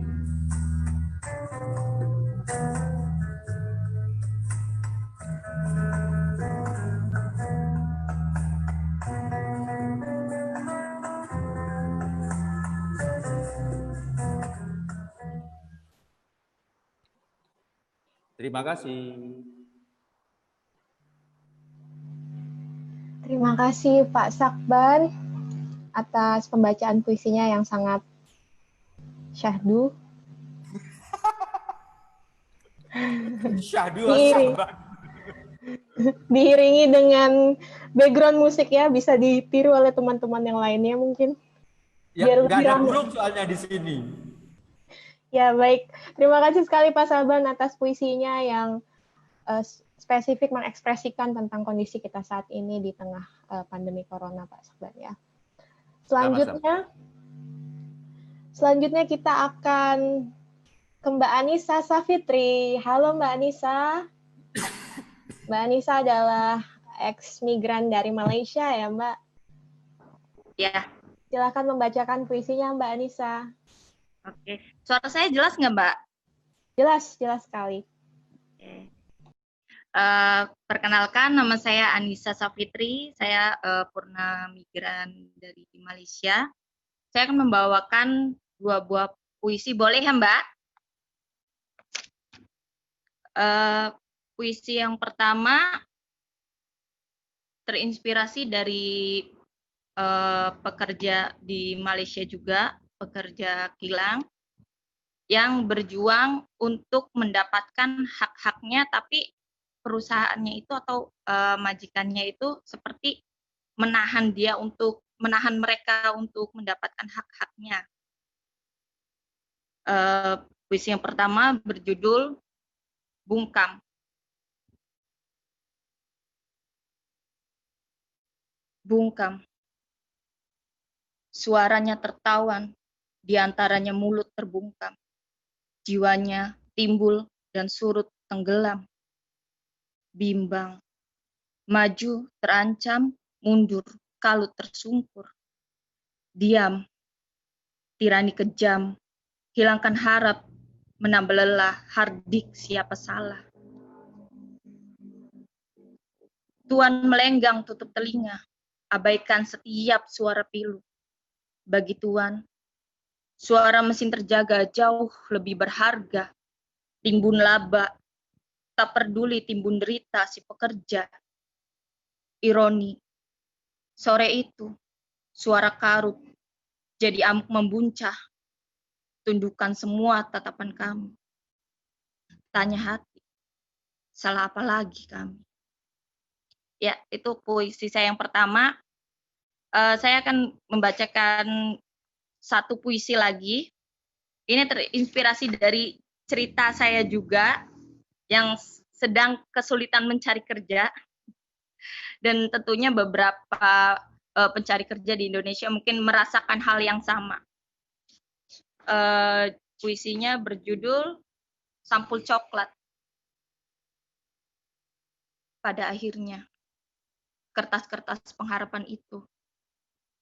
Terima kasih. Terima kasih Pak Sakbar atas pembacaan puisinya yang sangat syahdu. Syahdu diiringi dengan background musik ya, bisa ditiru oleh teman-teman yang lainnya mungkin. Ya, Biar nggak lebih ada ramai. burung soalnya di sini. Ya baik, terima kasih sekali Pak Saban atas puisinya yang spesifik mengekspresikan tentang kondisi kita saat ini di tengah pandemi corona, Pak Saban ya. Selanjutnya kita akan ke Mbak Anissa Safitri. Halo Mbak Anissa. Mbak Anissa adalah ex-migran dari Malaysia ya Mbak? Ya. Silakan membacakan puisinya Mbak Anissa. Oke. Suara saya jelas nggak Mbak? Jelas sekali. Oke. Perkenalkan, nama saya Anissa Safitri. Saya purna migran dari Malaysia. Saya akan membawakan 2 buah puisi, boleh ya Mbak? Puisi yang pertama terinspirasi dari pekerja di Malaysia juga, pekerja kilang yang berjuang untuk mendapatkan hak-haknya, tapi perusahaannya itu atau majikannya itu seperti menahan mereka untuk mendapatkan hak-haknya. Puisi yang pertama berjudul Bungkam. Bungkam. Suaranya tertawan, diantaranya mulut terbungkam. Jiwanya timbul dan surut tenggelam. Bimbang. Maju terancam, mundur kalut tersungkur. Diam. Tirani kejam. Hilangkan harap, menambah lelah, hardik siapa salah. Tuan melenggang tutup telinga, abaikan setiap suara pilu. Bagi Tuan, suara mesin terjaga jauh lebih berharga. Timbun laba, tak peduli timbun derita si pekerja. Ironi, sore itu, suara karut, jadi amuk membuncah. Tundukkan semua tatapan kami. Tanya hati, salah apa lagi kami? Ya, itu puisi saya yang pertama. Saya akan membacakan satu puisi lagi. Ini terinspirasi dari cerita saya juga yang sedang kesulitan mencari kerja. Dan tentunya beberapa pencari kerja di Indonesia mungkin merasakan hal yang sama. Puisinya berjudul Sampul Coklat. Pada akhirnya, kertas-kertas pengharapan itu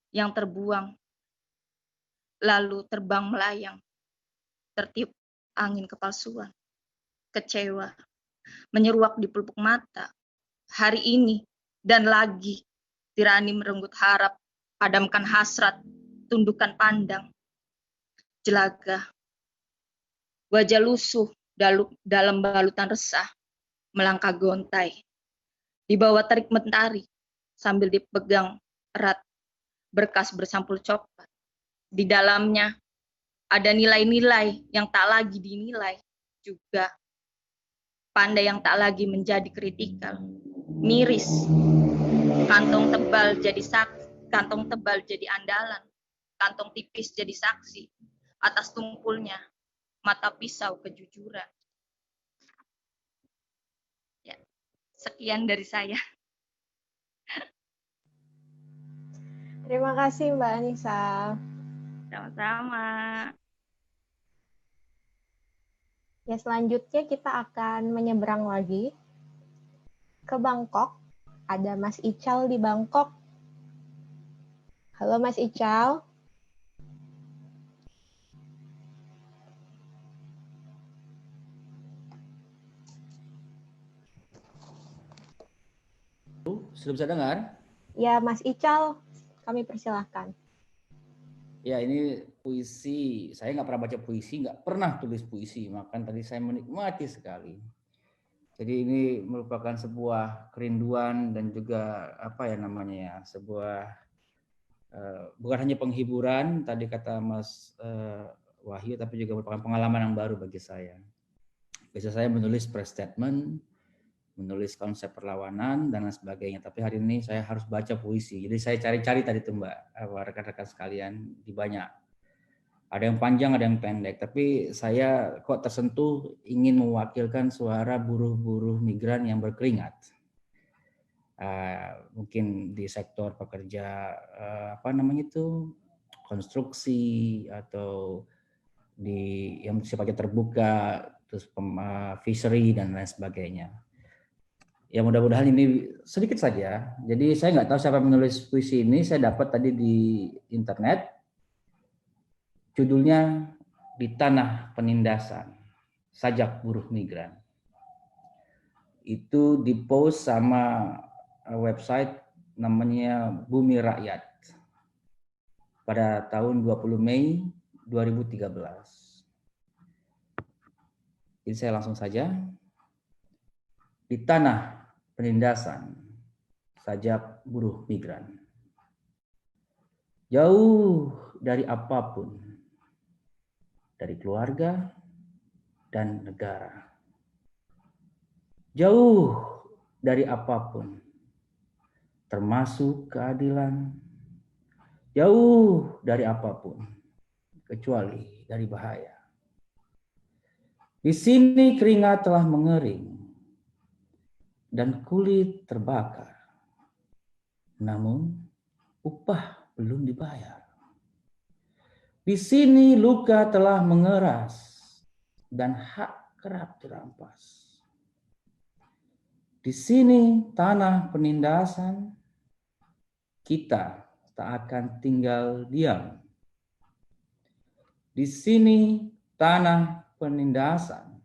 yang terbuang, lalu terbang melayang, tertiup angin kepalsuan, kecewa, menyeruak di pelupuk mata. Hari ini dan lagi, tirani merenggut harap, padamkan hasrat, tundukkan pandang. Jelagah, wajah lusuh dalam balutan resah, melangkah gontai. Di bawah terik mentari, sambil dipegang erat, berkas bersampul coklat. Di dalamnya ada nilai-nilai yang tak lagi dinilai juga. Pandai yang tak lagi menjadi kritikal. Miris. Kantong tebal jadi andalan. Kantong tipis jadi saksi. Atas tumpulnya mata pisau kejujuran. Ya, sekian dari saya. Terima kasih Mbak Anissa. Sama-sama. Ya, selanjutnya kita akan menyeberang lagi ke Bangkok. Ada Mas Ical di Bangkok. Halo Mas Ical. Sudah bisa dengar? Ya, Mas Ical, kami persilahkan. Ya, ini puisi. Saya nggak pernah baca puisi, nggak pernah tulis puisi. Makanya tadi saya menikmati sekali. Jadi ini merupakan sebuah kerinduan dan juga apa ya namanya ya, sebuah bukan hanya penghiburan tadi kata Mas Wahyu, tapi juga merupakan pengalaman yang baru bagi saya. Biasa saya menulis press statement, menulis konsep perlawanan dan lain sebagainya. Tapi hari ini saya harus baca puisi. Jadi saya cari-cari tadi tuh Mbak, rekan-rekan sekalian di banyak. Ada yang panjang, ada yang pendek. Tapi saya kok tersentuh ingin mewakilkan suara buruh-buruh migran yang berkeringat. Mungkin di sektor pekerja konstruksi atau di yang sifatnya terbuka, terus fishery dan lain sebagainya. Ya mudah-mudahan ini sedikit saja. Jadi saya nggak tahu siapa menulis puisi ini. Saya dapat tadi di internet. Judulnya Di Tanah Penindasan, Sajak Buruh Migran. Itu di-post sama website namanya Bumi Rakyat pada tahun 20 Mei 2013. Jadi saya langsung saja. Di tanah penindasan, sajak buruh migran. Jauh dari apapun, dari keluarga dan negara. Jauh dari apapun, termasuk keadilan. Jauh dari apapun, kecuali dari bahaya. Di sini keringat telah mengering dan kulit terbakar. Namun upah belum dibayar. Di sini luka telah mengeras dan hak kerap dirampas. Di sini tanah penindasan, kita tak akan tinggal diam. Di sini tanah penindasan,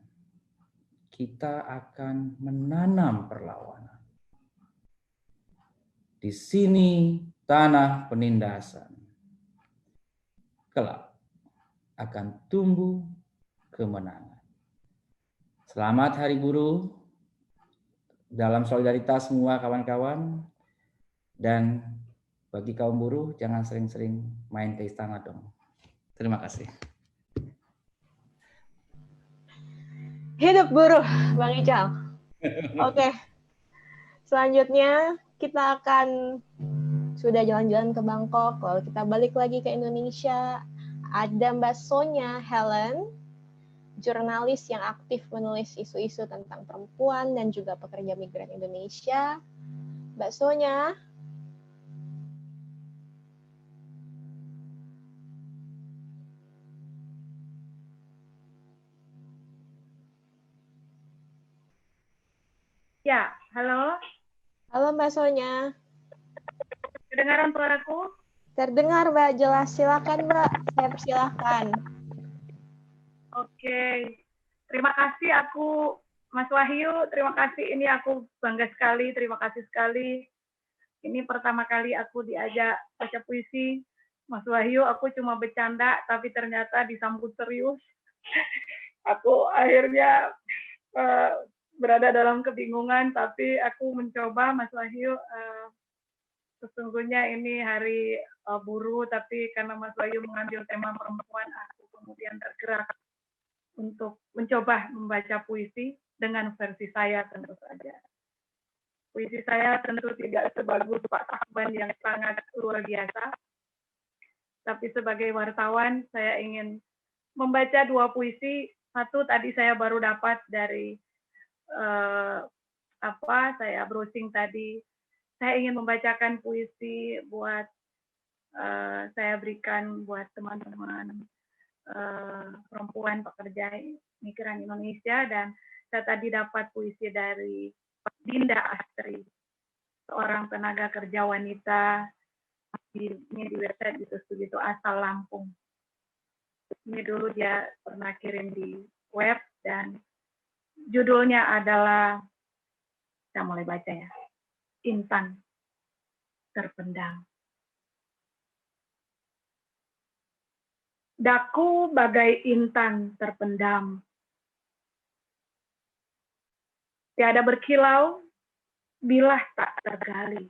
kita akan menanam perlawanan. Di sini tanah penindasan, kelak akan tumbuh kemenangan. Selamat Hari Buruh, dalam solidaritas semua kawan-kawan, dan bagi kaum buruh jangan sering-sering main ke istana dong. Terima kasih. Hidup buruh, Bang Ical. Oke, selanjutnya kita akan sudah jalan-jalan ke Bangkok, lalu kita balik lagi ke Indonesia. Ada Mbak Sonya Helen, jurnalis yang aktif menulis isu-isu tentang perempuan dan juga pekerja migran Indonesia. Mbak Sonya. Ya, halo. Halo Mbak Sonya. Kedengaran suaraku? Terdengar Mbak, jelas. Silakan Mbak, saya persilahkan. Oke, terima kasih Mas Wahyu, terima kasih. Ini aku bangga sekali, terima kasih sekali. Ini pertama kali aku diajak baca puisi. Mas Wahyu, aku cuma bercanda, tapi ternyata disambut serius. Aku akhirnya berada dalam kebingungan, tapi aku mencoba, Mas Wahyu. Sesungguhnya ini hari buruh, tapi karena Mas Wahyu mengambil tema perempuan, aku kemudian tergerak untuk mencoba membaca puisi dengan versi saya tentu saja. Puisi saya tentu tidak sebagus Pak Sakban yang sangat luar biasa, tapi sebagai wartawan saya ingin membaca dua puisi. Satu tadi saya baru dapat dari saya browsing tadi. Saya ingin membacakan puisi buat saya berikan buat teman-teman perempuan pekerja migran Indonesia, dan saya tadi dapat puisi dari Dinda Astri, seorang tenaga kerja wanita di website itu asal Lampung. Ini dulu dia pernah kirim di web dan judulnya adalah, saya mulai baca ya, Intan Terpendam. Daku bagai intan terpendam. Tiada berkilau, bilah tak tergali.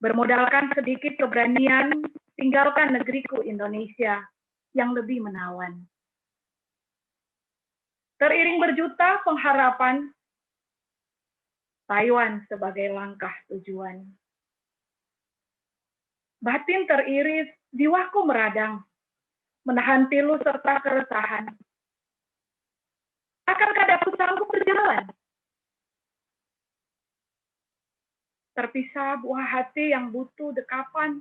Bermodalkan sedikit keberanian, tinggalkan negeriku Indonesia yang lebih menawan. Teriring berjuta pengharapan, Taiwan sebagai langkah tujuan. Batin teriris, jiwaku meradang, menahan pilu serta keresahan. Akankah dapat sanggup berjalan? Terpisah buah hati yang butuh dekapan.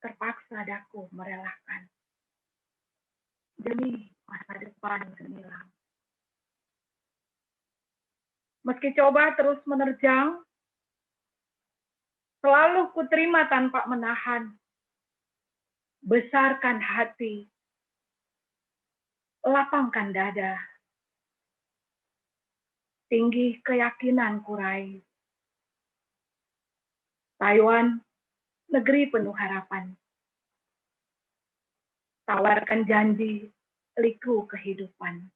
Terpaksa daku merelakan demi masa depan gemilang. Meski coba terus menerjang, selalu kuterima tanpa menahan. Besarkan hati, lapangkan dada. Tinggi keyakinan kurai. Taiwan, negeri penuh harapan. Tawarkan janji, liku kehidupan.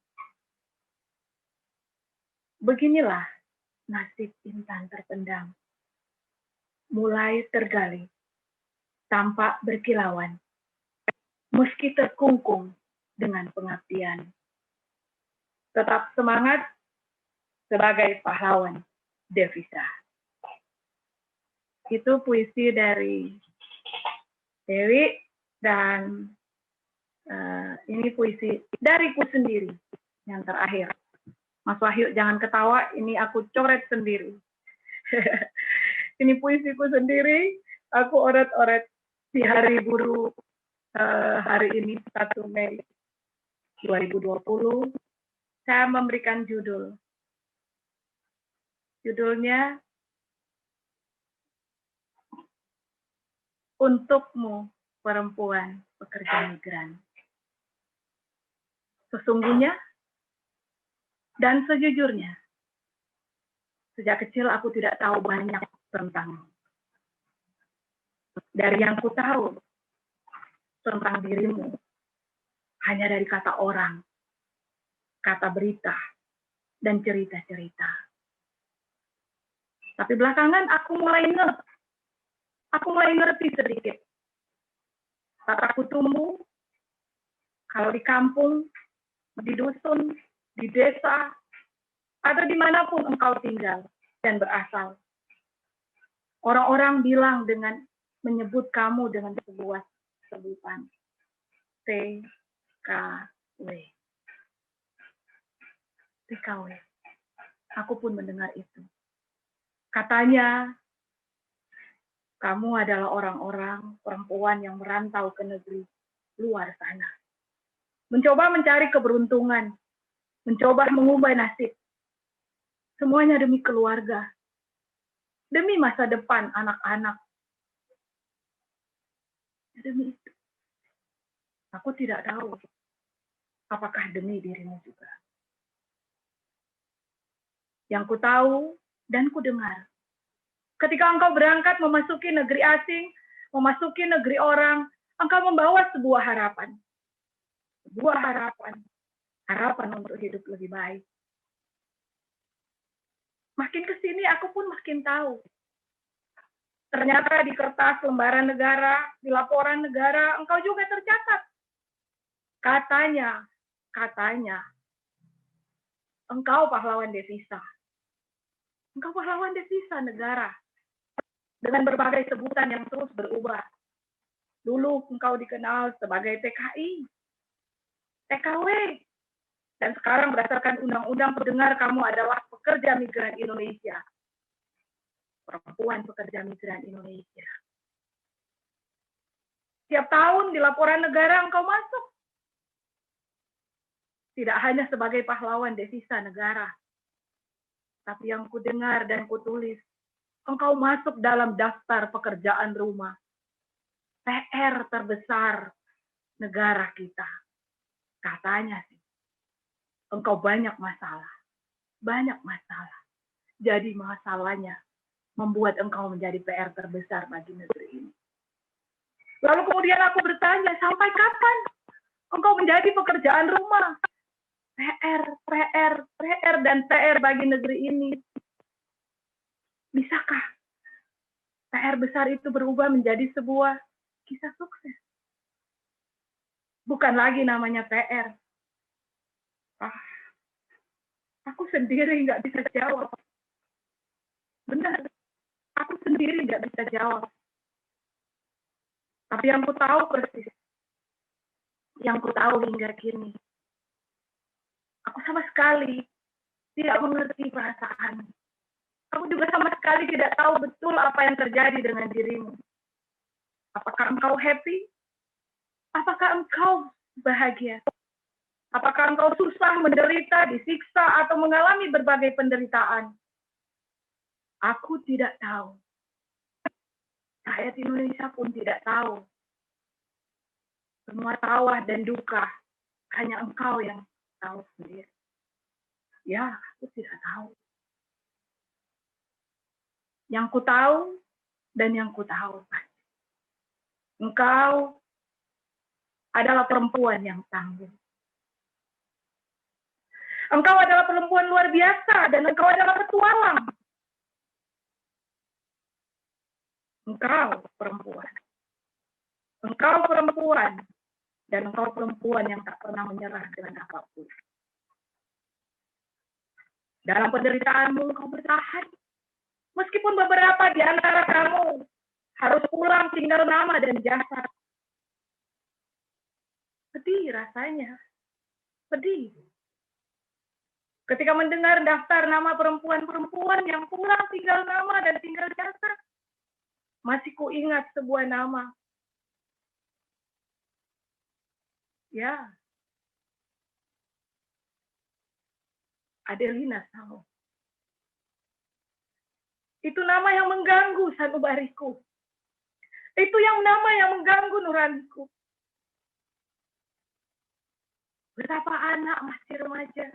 Beginilah nasib insan terpendam. Mulai tergali, tampak berkilauan, meski terkungkung dengan pengabdian. Tetap semangat sebagai pahlawan devisa. Itu puisi dari Dewi, dan ini puisi dariku sendiri yang terakhir. Mas Wahyu jangan ketawa, ini aku coret sendiri. Ini puisiku sendiri, aku oret-oret di hari buruh hari ini 1 Mei 2020. Saya memberikan judulnya Untukmu Perempuan Pekerja Migran. Sesungguhnya dan sejujurnya, sejak kecil aku tidak tahu banyak tentangmu. Dari yang ku tahu tentang dirimu, hanya dari kata orang, kata berita, dan cerita-cerita. Tapi belakangan aku mulai ngerti sedikit. Saat aku tumbuh, kalau di kampung, di dusun, di desa, atau dimanapun engkau tinggal dan berasal. Orang-orang bilang dengan menyebut kamu dengan sebuah sebutan. TKW. TKW. Aku pun mendengar itu. Katanya, kamu adalah orang-orang perempuan yang merantau ke negeri luar sana. Mencoba mencari keberuntungan, mencoba mengubah nasib. Semuanya demi keluarga, demi masa depan anak-anak. Demi itu. Aku tidak tahu apakah demi dirimu juga. Yang ku tahu dan ku dengar, ketika engkau berangkat memasuki negeri asing, memasuki negeri orang, engkau membawa sebuah harapan. Sebuah harapan untuk hidup lebih baik. Makin ke sini aku pun makin tahu. Ternyata di kertas lembaran negara, di laporan negara, engkau juga tercatat. Katanya, engkau pahlawan devisa. Engkau pahlawan devisa negara. Dengan berbagai sebutan yang terus berubah. Dulu engkau dikenal sebagai TKI, TKW, dan sekarang berdasarkan undang-undang pendengar kamu adalah pekerja migran Indonesia. Perempuan pekerja migran Indonesia. Tiap tahun di laporan negara engkau masuk. Tidak hanya sebagai pahlawan devisa negara, tapi yang ku dengar dan ku tulis, engkau masuk dalam daftar pekerjaan rumah. PR terbesar negara kita. Katanya sih, engkau banyak masalah. Jadi masalahnya membuat engkau menjadi PR terbesar bagi negeri ini. Lalu kemudian aku bertanya, sampai kapan engkau menjadi pekerjaan rumah? PR, dan PR bagi negeri ini. Bisakah PR besar itu berubah menjadi sebuah kisah sukses? Bukan lagi namanya PR, Aku sendiri nggak bisa jawab. Benar, aku sendiri nggak bisa jawab. Tapi yang ku tahu persis, yang ku tahu hingga kini, aku sama sekali tidak mengerti perasaan. Aku juga sama sekali tidak tahu betul apa yang terjadi dengan dirimu. Apakah engkau happy? Apakah engkau bahagia? Apakah engkau susah, menderita, disiksa, atau mengalami berbagai penderitaan? Aku tidak tahu. Rakyat Indonesia pun tidak tahu. Semua tawa dan duka, hanya engkau yang tahu sendiri. Ya, aku tidak tahu. Yang ku tahu dan yang ku tahu, engkau adalah perempuan yang tangguh. Engkau adalah perempuan luar biasa dan engkau adalah petualang. Engkau perempuan. Engkau perempuan dan engkau perempuan yang tak pernah menyerah dengan apapun. Dalam penderitaanmu engkau bertahan. Meskipun beberapa di antara kamu harus pulang tinggal nama dan jasad. Sedih rasanya. Sedih. Ketika mendengar daftar nama perempuan-perempuan yang pulang tinggal nama dan tinggal jasad, masih kuingat sebuah nama. Ya. Adelina Sao. Itu nama yang mengganggu sanubariku. Itu yang nama yang mengganggu nuraniku. Betapa anak masih remaja.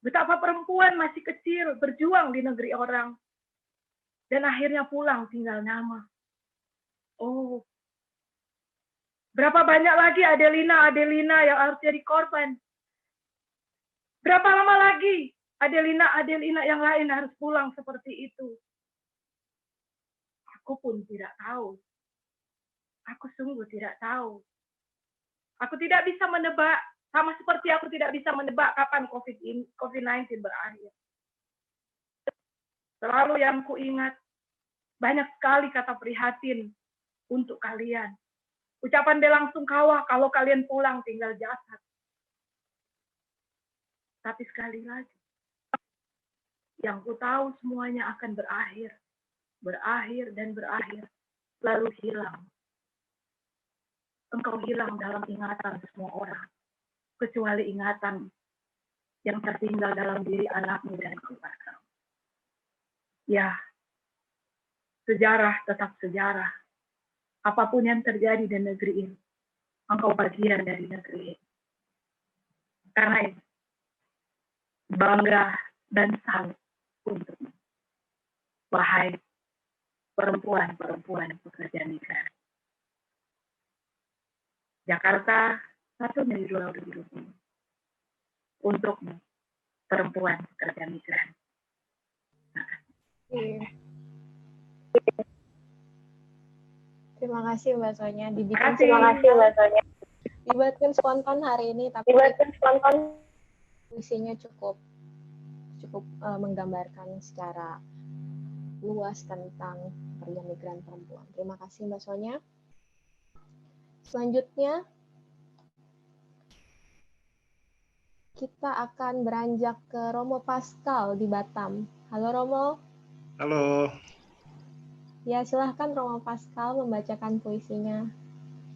Betapa perempuan masih kecil berjuang di negeri orang. Dan akhirnya pulang tinggal nama. Oh. Berapa banyak lagi Adelina yang harus jadi korban. Berapa lama lagi Adelina yang lain harus pulang seperti itu. Aku pun tidak tahu. Aku sungguh tidak tahu. Aku tidak bisa menebak, sama seperti aku tidak bisa menebak kapan COVID-19 berakhir. Selalu yang kuingat, banyak sekali kata prihatin untuk kalian. Ucapan bela sungkawa kalau kalian pulang tinggal jasad. Tapi sekali lagi, yang ku tahu semuanya akan berakhir. Berakhir dan berakhir, lalu hilang. Engkau hilang dalam ingatan semua orang, kecuali ingatan yang tertinggal dalam diri anakmu dan keluarga. Ya, sejarah tetap sejarah. Apapun yang terjadi di negeri ini, engkau bagian dari negeri ini. Karena itu, bangga dan salut untukmu. Wahai perempuan-perempuan pekerja migran. Jakarta 1 Mei 2020. Untukmu, perempuan pekerja migran. Terima kasih Mbak Sonya. Terima kasih Mbak Sonya. Dibuatkan spontan hari ini, tapi puisinya cukup menggambarkan secara luas tentang pekerja migran perempuan. Terima kasih Mbak Sonya. Selanjutnya, kita akan beranjak ke Romo Pascal di Batam. Halo Romo. Halo. Ya, silahkan Romo Pascal membacakan puisinya.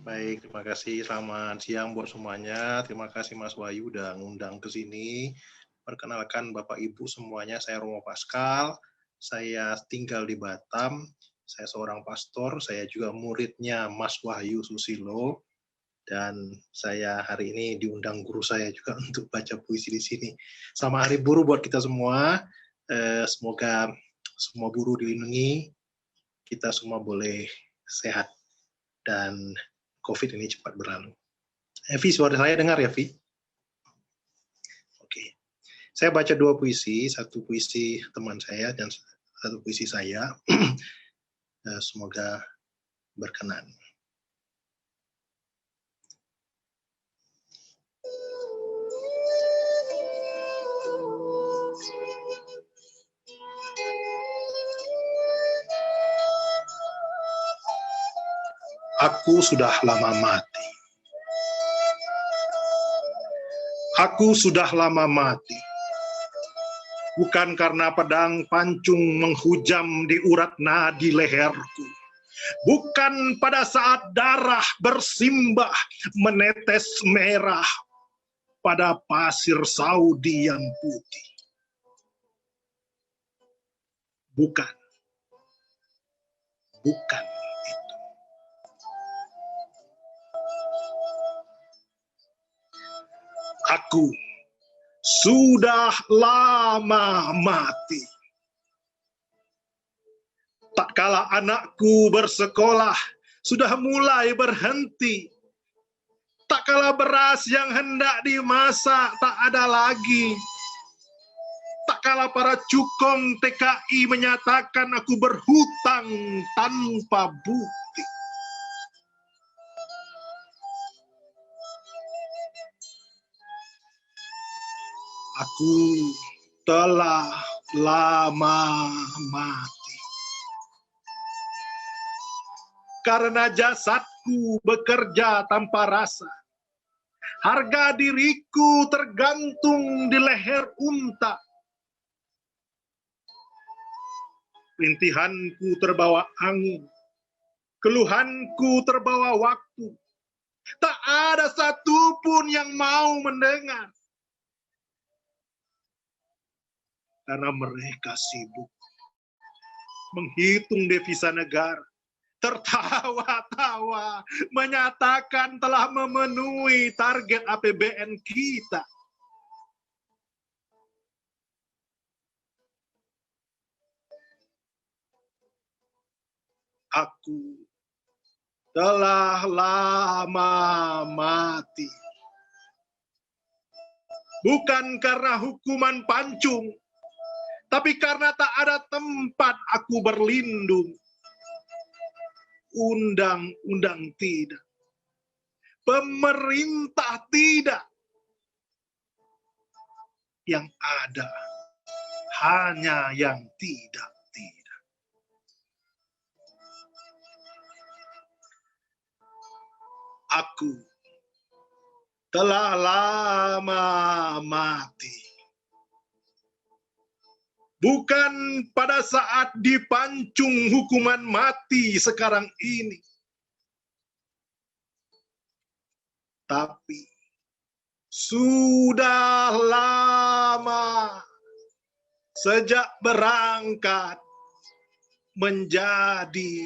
Baik, terima kasih. Selamat siang buat semuanya. Terima kasih Mas Wahyu udah ngundang ke sini. Perkenalkan Bapak Ibu semuanya, saya Romo Pascal. Saya tinggal di Batam. Saya seorang pastor, saya juga muridnya Mas Wahyu Susilo. Dan saya hari ini diundang guru saya juga untuk baca puisi di sini. Sama Hari Buruh buat kita semua. Semoga semua buruh dilindungi. Kita semua boleh sehat. Dan COVID ini cepat berlalu. Vi, suara saya dengar ya, Vi? Oke. Saya baca 2 puisi, 1 puisi teman saya dan 1 puisi saya. Semoga berkenan. Aku sudah lama mati. Aku sudah lama mati. Bukan karena pedang pancung menghujam di urat nadi leherku. Bukan pada saat darah bersimbah menetes merah pada pasir Saudi yang putih. Bukan. Bukan itu. Aku sudah lama mati. Tak kala anakku bersekolah, sudah mulai berhenti. Tak kala beras yang hendak dimasak, tak ada lagi. Tak kala para cukong TKI menyatakan aku berhutang tanpa bukti. Aku telah lama mati. Karena jasadku bekerja tanpa rasa. Harga diriku tergantung di leher unta. Rintihanku terbawa angin. Keluhanku terbawa waktu. Tak ada satupun yang mau mendengar. Karena mereka sibuk menghitung devisa negara. Tertawa-tawa menyatakan telah memenuhi target APBN kita. Aku telah lama mati. Bukan karena hukuman pancung, tapi karena tak ada tempat aku berlindung. Undang-undang tidak. Pemerintah tidak. Yang ada hanya yang tidak. Aku telah lama mati. Bukan pada saat dipancung hukuman mati sekarang ini. Tapi sudah lama sejak berangkat menjadi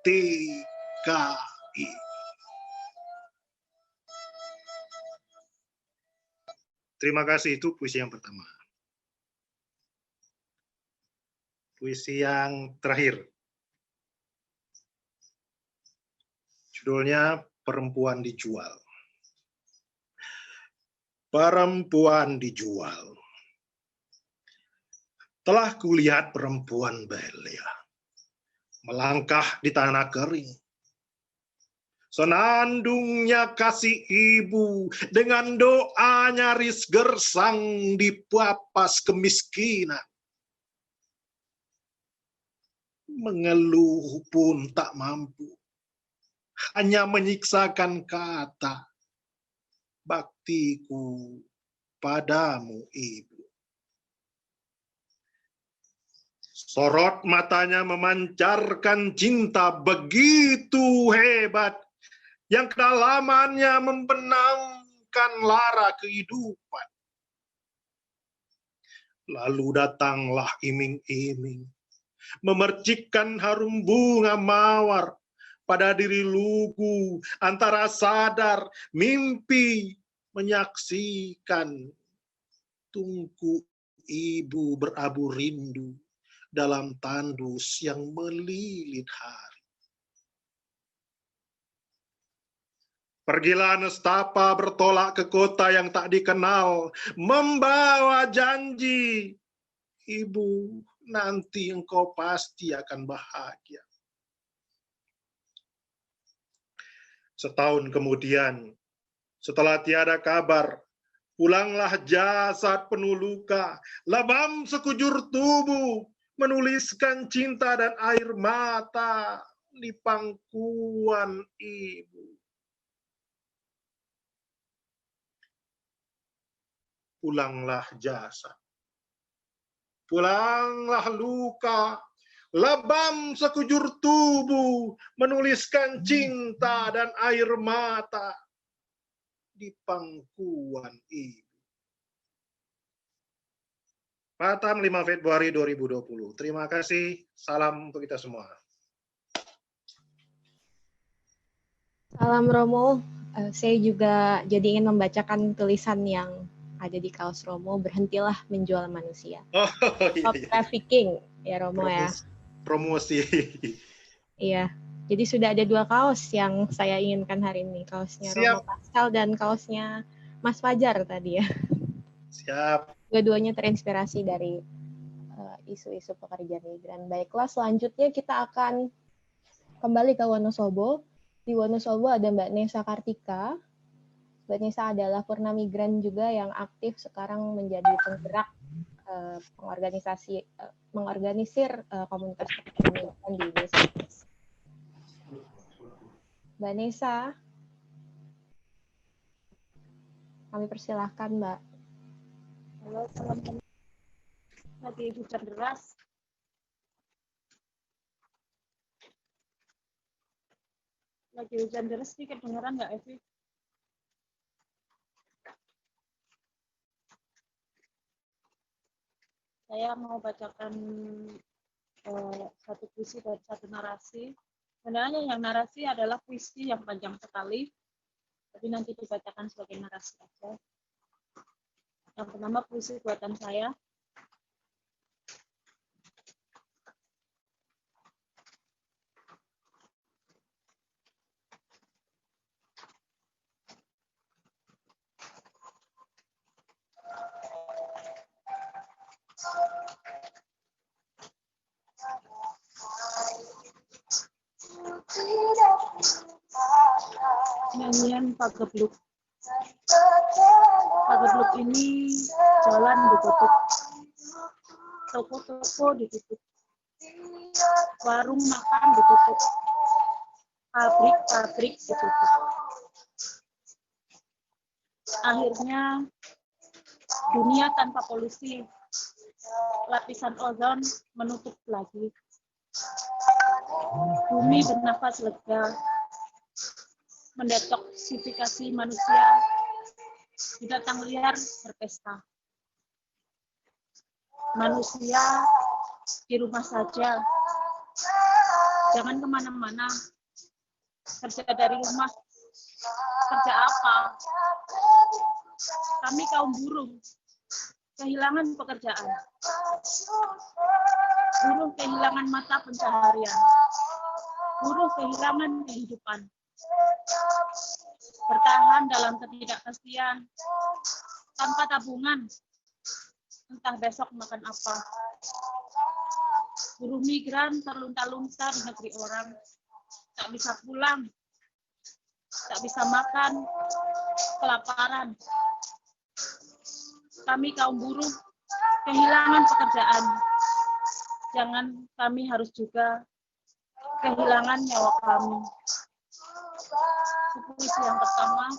TKI. Terima kasih, itu puisi yang pertama. Puisi yang terakhir. Judulnya Perempuan Dijual. Perempuan dijual. Telah kulihat perempuan belia melangkah di tanah kering. Senandungnya kasih ibu dengan doa nyaris gersang di papas kemiskinan. Mengeluh pun tak mampu, hanya menyiksakan kata, baktiku padamu ibu. Sorot matanya memancarkan cinta begitu hebat, yang kedalamannya membenamkan lara kehidupan. Lalu datanglah iming-iming, memercikkan harum bunga mawar pada diri lugu antara sadar mimpi menyaksikan tungku ibu berabu rindu dalam tandus yang melilit hari. Pergilah nestapa bertolak ke kota yang tak dikenal, membawa janji, ibu, nanti engkau pasti akan bahagia. Setahun kemudian, setelah tiada kabar, pulanglah jasad penuh luka, lebam sekujur tubuh, menuliskan cinta dan air mata di pangkuan Ibu. Pulanglah jasa, pulanglah luka, lebam sekujur tubuh, menuliskan cinta dan air mata di pangkuan Ibu. Batam 5 Februari 2020. Terima kasih. Salam untuk kita semua. Salam Romo. Saya juga jadi ingin membacakan tulisan yang ada di kaos Romo, berhentilah menjual manusia. Stop trafficking, ya Romo ya. Promosi. Iya. Jadi sudah ada 2 kaos yang saya inginkan hari ini. Kaosnya Romo Pascal dan kaosnya Mas Fajar tadi ya. Siap. Dua-duanya terinspirasi dari isu-isu pekerja migran. Baiklah, selanjutnya kita akan kembali ke Wonosobo. Di Wonosobo ada Mbak Nesa Kartika. Mbak Nesa adalah purna migran juga yang aktif sekarang menjadi penggerak mengorganisir komunitas pekerja migran di Indonesia. Mbak Nesa, kami persilahkan Mbak. Halo, teman-teman. Lagi hujan deras. Lagi hujan deras nih, kedengeran nggak, Evi? Saya mau bacakan satu puisi dan satu narasi. Sebenarnya yang narasi adalah puisi yang panjang sekali, tapi nanti dibacakan sebagai narasi saja. Yang pertama puisi buatan saya. Nyanyian Pagebluk. Pagebluk ini jalan ditutup, toko-toko ditutup, warung makan ditutup, pabrik-pabrik ditutup. Akhirnya dunia tanpa polusi, lapisan ozon menutup lagi. Bumi bernafas lega, mendetoksifikasi manusia, binatang liar berpesta. Manusia di rumah saja, jangan kemana-mana, kerja dari rumah. Kerja apa? Kami kaum buruh, kehilangan pekerjaan. Buruh kehilangan mata pencaharian. Buruh kehilangan kehidupan. Bertahan dalam ketidakpastian, tanpa tabungan, entah besok makan apa. Buruh migran terlunta-lunta di negeri orang, tak bisa pulang, tak bisa makan, kelaparan. Kami kaum buruh kehilangan pekerjaan. Jangan kami harus juga kehilangan nyawa kami. Puisi yang pertama,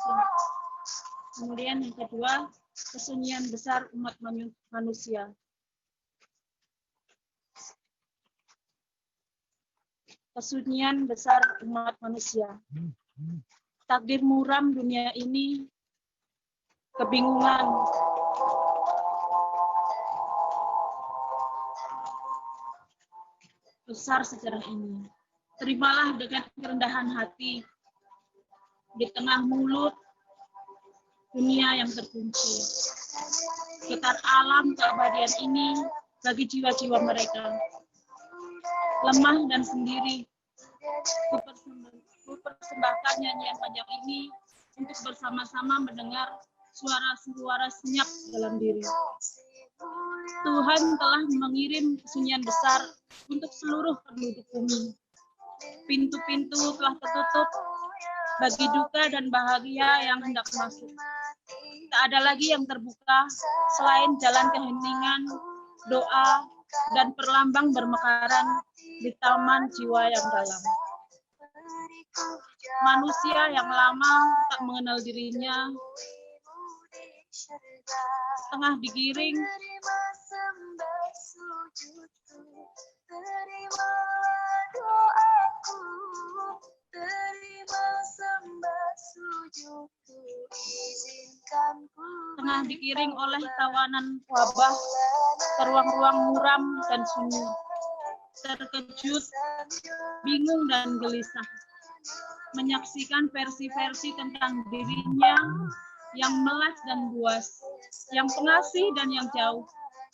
kemudian yang kedua, kesunyian besar umat manusia. Kesunyian besar umat manusia. Takdir muram dunia ini, kebingungan. Besar sejarah ini. Terimalah dengan kerendahan hati. Di tengah mulut dunia yang terkunci. Getar alam keabadian ini bagi jiwa-jiwa mereka. Lemah dan sendiri, kupersembahkan nyanyian panjang ini untuk bersama-sama mendengar suara-suara senyap dalam diri. Tuhan telah mengirim kesunyian besar untuk seluruh penduduk bumi. Pintu-pintu telah tertutup bagi duka dan bahagia yang hendak masuk. Tak ada lagi yang terbuka selain jalan keheningan, doa, dan perlambang bermekaran di taman jiwa yang dalam. Manusia yang lama tak mengenal dirinya, setengah digiring, tengah dikiring oleh kawanan wabah ke ruang-ruang muram dan sunyi, terkejut, bingung dan gelisah, menyaksikan versi-versi tentang dirinya yang melas dan buas, yang pengasih dan yang jauh,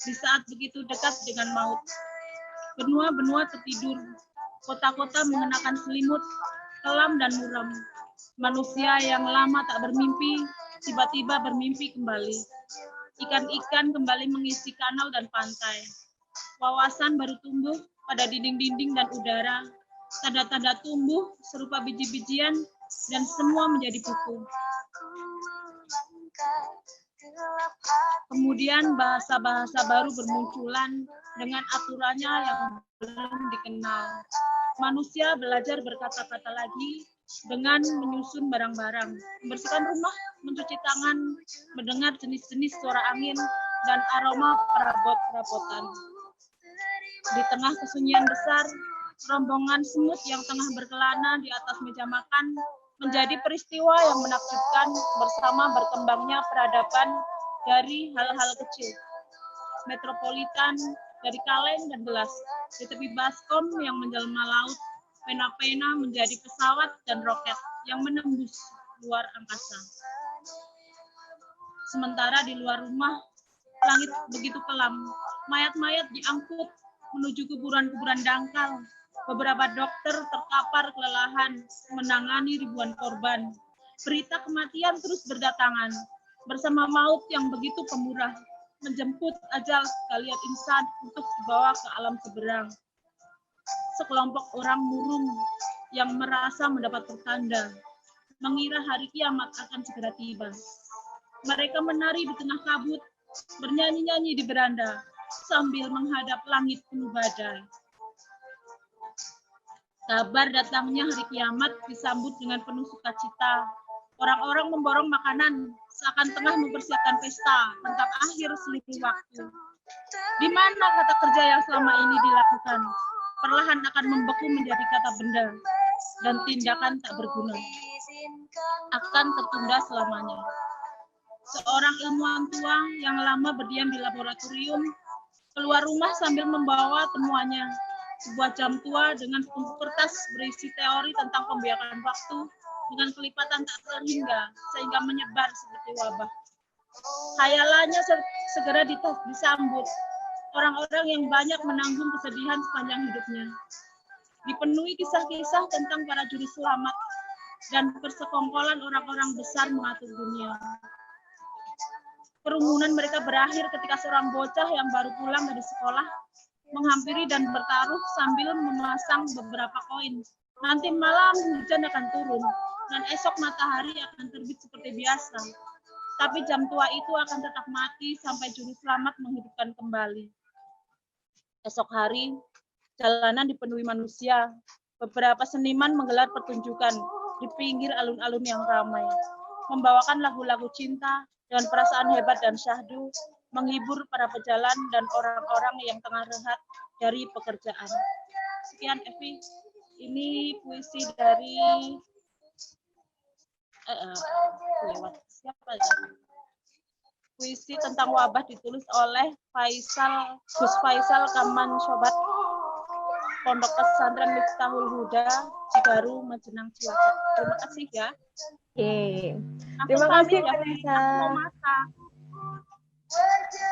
di saat begitu dekat dengan maut. Benua-benua tertidur, kota-kota mengenakan selimut, kelam dan muram. Manusia yang lama tak bermimpi, tiba-tiba bermimpi kembali. Ikan-ikan kembali mengisi kanal dan pantai. Wawasan baru tumbuh pada dinding-dinding dan udara. Tanda-tanda tumbuh serupa biji-bijian dan semua menjadi buku. Kemudian bahasa-bahasa baru bermunculan dengan aturannya yang belum dikenal. Manusia belajar berkata-kata lagi dengan menyusun barang-barang, membersihkan rumah, mencuci tangan, mendengar jenis-jenis suara angin dan aroma perabot-perabotan. Di tengah kesunyian besar, rombongan semut yang tengah berkelana di atas meja makan menjadi peristiwa yang menakjubkan bersama berkembangnya peradaban dari hal-hal kecil. Metropolitan dari kaleng dan gelas, di tepi baskom yang menjelma laut, pena-pena menjadi pesawat dan roket yang menembus luar angkasa. Sementara di luar rumah, langit begitu kelam, mayat-mayat diangkut menuju kuburan-kuburan dangkal. Beberapa dokter terkapar kelelahan menangani ribuan korban. Berita kematian terus berdatangan, bersama maut yang begitu pemurah, menjemput ajal sekalian insan untuk dibawa ke alam seberang. Sekelompok orang murung yang merasa mendapat pertanda, mengira hari kiamat akan segera tiba. Mereka menari di tengah kabut, bernyanyi-nyanyi di beranda, sambil menghadap langit penuh badai. Kabar datangnya hari kiamat disambut dengan penuh sukacita. Orang-orang memborong makanan, seakan tengah mempersiapkan pesta tentang akhir seluruh waktu. Di mana kata kerja yang selama ini dilakukan, perlahan akan membeku menjadi kata benda, dan tindakan tak berguna, akan tertunda selamanya. Seorang ilmuwan tua yang lama berdiam di laboratorium, keluar rumah sambil membawa temuannya, sebuah jam tua dengan setumpuk kertas berisi teori tentang pembiakan waktu dengan kelipatan tak terhingga sehingga menyebar seperti wabah. Khayalannya segera disambut orang-orang yang banyak menanggung kesedihan sepanjang hidupnya. Dipenuhi kisah-kisah tentang para juru selamat dan persekongkolan orang-orang besar mengatur dunia. Kerumunan mereka berakhir ketika seorang bocah yang baru pulang dari sekolah menghampiri dan bertaruh sambil memasang beberapa koin. Nanti malam hujan akan turun dan esok matahari akan terbit seperti biasa. Tapi jam tua itu akan tetap mati sampai juru selamat menghidupkan kembali. Esok hari, jalanan dipenuhi manusia. Beberapa seniman menggelar pertunjukan di pinggir alun-alun yang ramai, membawakan lagu-lagu cinta dengan perasaan hebat dan syahdu, menghibur para pejalan dan orang-orang yang tengah rehat dari pekerjaan. Sekian, Evi. Ini puisi dari lewat siapa ya? Puisi tentang wabah ditulis oleh Gus Faisal Kaman Sobat, Pondok Pesantren Miftahul Huda, Cibaru, Majenang, Cilacap. Terima kasih ya. Terima kasih Mbak Nesa.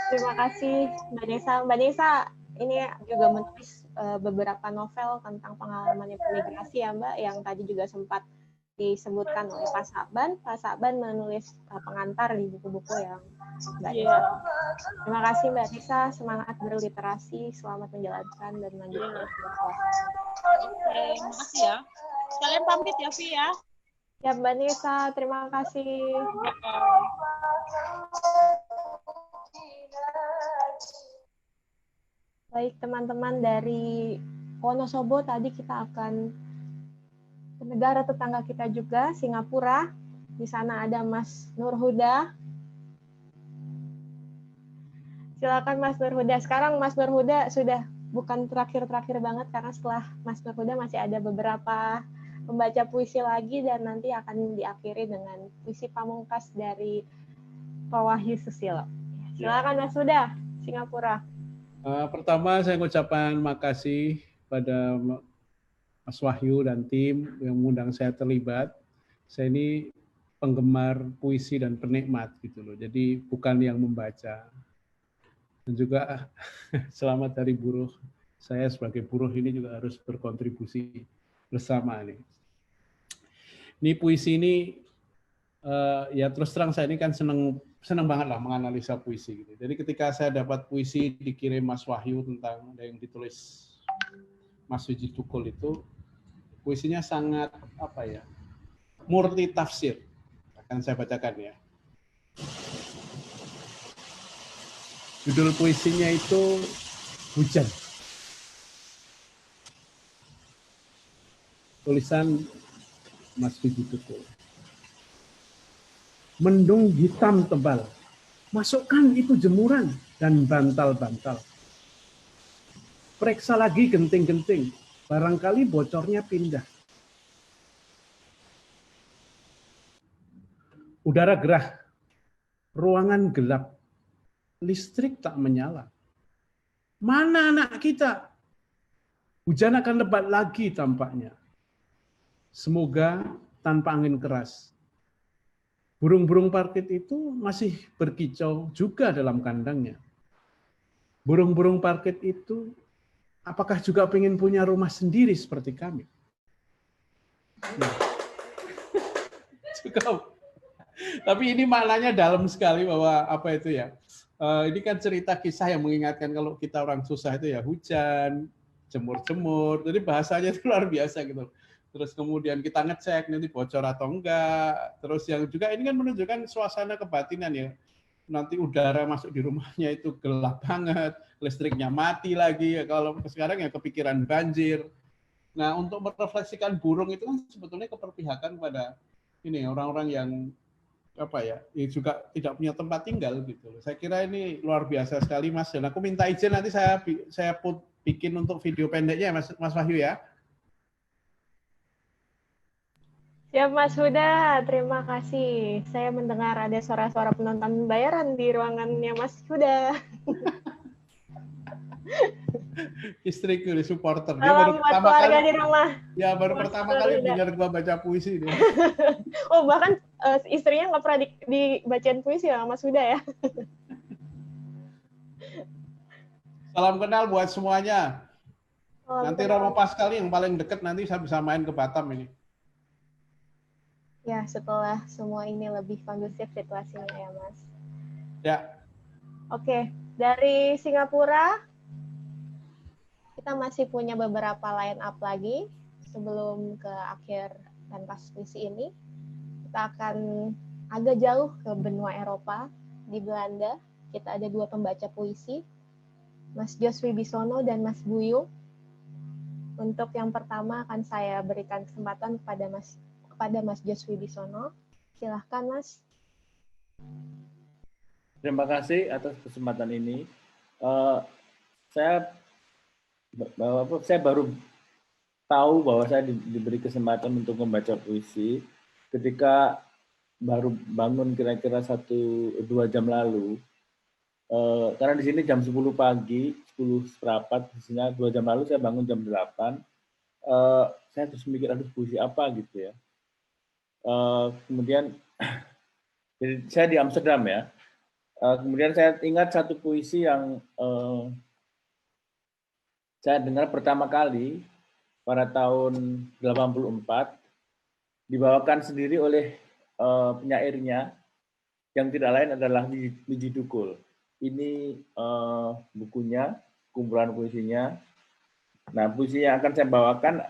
Terima kasih Mbak Nesa. Mbak Nesa ini juga menulis beberapa novel tentang pengalaman imigrasi ya Mbak, yang tadi juga sempat disebutkan oleh Pak Saban. Pak Saban menulis pengantar di buku-buku yang Mbak Nesa. Terima kasih Mbak Nesa, semangat berliterasi, selamat menjalankan dan melanjutkan puasa. Terima kasih ya. Sekalian pamit ya, Vi ya. Ya Mbak Nesa, terima kasih. Baik teman-teman dari Wonosobo, tadi kita akan ke negara tetangga kita juga, Singapura. Di sana ada Mas Nur Huda. Silakan Mas Nur Huda. Sekarang Mas Nur Huda sudah bukan terakhir-terakhir banget, karena setelah Mas Nur Huda masih ada beberapa pembaca puisi lagi, dan nanti akan diakhiri dengan puisi pamungkas dari Pak Wahyu Susilo. Silakan Mas Huda, Singapura. Pertama saya mengucapkan makasih pada Mas Wahyu dan tim yang mengundang saya terlibat. Saya ini penggemar puisi dan penikmat gitu loh. Jadi bukan yang membaca. Dan juga selamat Hari Buruh. Saya sebagai buruh ini juga harus berkontribusi bersama nih. Ini puisi ini ya terus terang saya ini kan senang banget lah menganalisa puisi gitu. Jadi ketika saya dapat puisi dikirim Mas Wahyu tentang yang ditulis Mas Wiji Tukul itu, puisinya sangat apa ya, murni tafsir. Akan saya bacakan ya. Judul puisinya itu Hujan. Tulisan Mas Wiji Tukul. Mendung hitam tebal, masukkan itu jemuran dan bantal-bantal. Periksa lagi genting-genting, barangkali bocornya pindah. Udara gerah, ruangan gelap, listrik tak menyala. Mana anak kita? Hujan akan lebat lagi tampaknya. Semoga tanpa angin keras. Burung-burung parkit itu masih berkicau juga dalam kandangnya. Burung-burung parkit itu apakah juga ingin punya rumah sendiri seperti kami? Nah. Cukup. Tapi ini maknanya dalam sekali bahwa apa itu ya? Ini kan cerita kisah yang mengingatkan kalau kita orang susah itu ya hujan, jemur-jemur. Jadi bahasanya itu luar biasa gitu. Terus kemudian kita ngecek nanti bocor atau enggak. Terus yang juga ini kan menunjukkan suasana kebatinan ya. Nanti udara masuk di rumahnya itu gelap banget, listriknya mati lagi. Kalau sekarang ya kepikiran banjir. Nah, untuk merefleksikan burung itu kan sebetulnya keperpihakan pada ini orang-orang yang apa ya, juga tidak punya tempat tinggal gitu. Saya kira ini luar biasa sekali Mas. Dan aku minta izin nanti saya bikin untuk video pendeknya Mas Wahyu ya. Ya Mas Huda, terima kasih. Saya mendengar ada suara-suara penonton bayaran di ruangannya Mas Huda. Istriku di supporter. Dia Salam buat keluarga di rumah. Ya baru Mas pertama kali dengar gua baca puisi dia. Oh bahkan istrinya nggak pernah dibacain puisi ya Mas Huda ya. Salam kenal buat semuanya. Nanti kenal. Romo Pascal yang paling deket nanti saya bisa main ke Batam ini. Ya, setelah semua ini lebih kondusif situasinya ya, Mas. Ya. Oke, dari Singapura, kita masih punya beberapa line up lagi sebelum ke akhir pentas puisi ini. Kita akan agak jauh ke benua Eropa, di Belanda. Kita ada dua pembaca puisi, Mas Jos Wibisono dan Mas Buyung. Untuk yang pertama akan saya berikan kesempatan kepada Mas Jos Wibisono. Silahkan, Mas. Terima kasih atas kesempatan ini. Saya baru tahu bahwa saya diberi kesempatan untuk membaca puisi ketika baru bangun kira-kira 1-2 jam lalu. Karena di sini jam 10 pagi, 10 seperempat, isinya 2 jam lalu saya bangun jam 8. Saya terus mikir, aduh puisi apa gitu ya. Kemudian jadi saya di Amsterdam ya. Kemudian saya ingat satu puisi yang saya dengar pertama kali pada tahun 84, dibawakan sendiri oleh penyairnya yang tidak lain adalah Wiji Tukul. Ini bukunya, kumpulan puisinya. Nah, puisi yang akan saya bawakan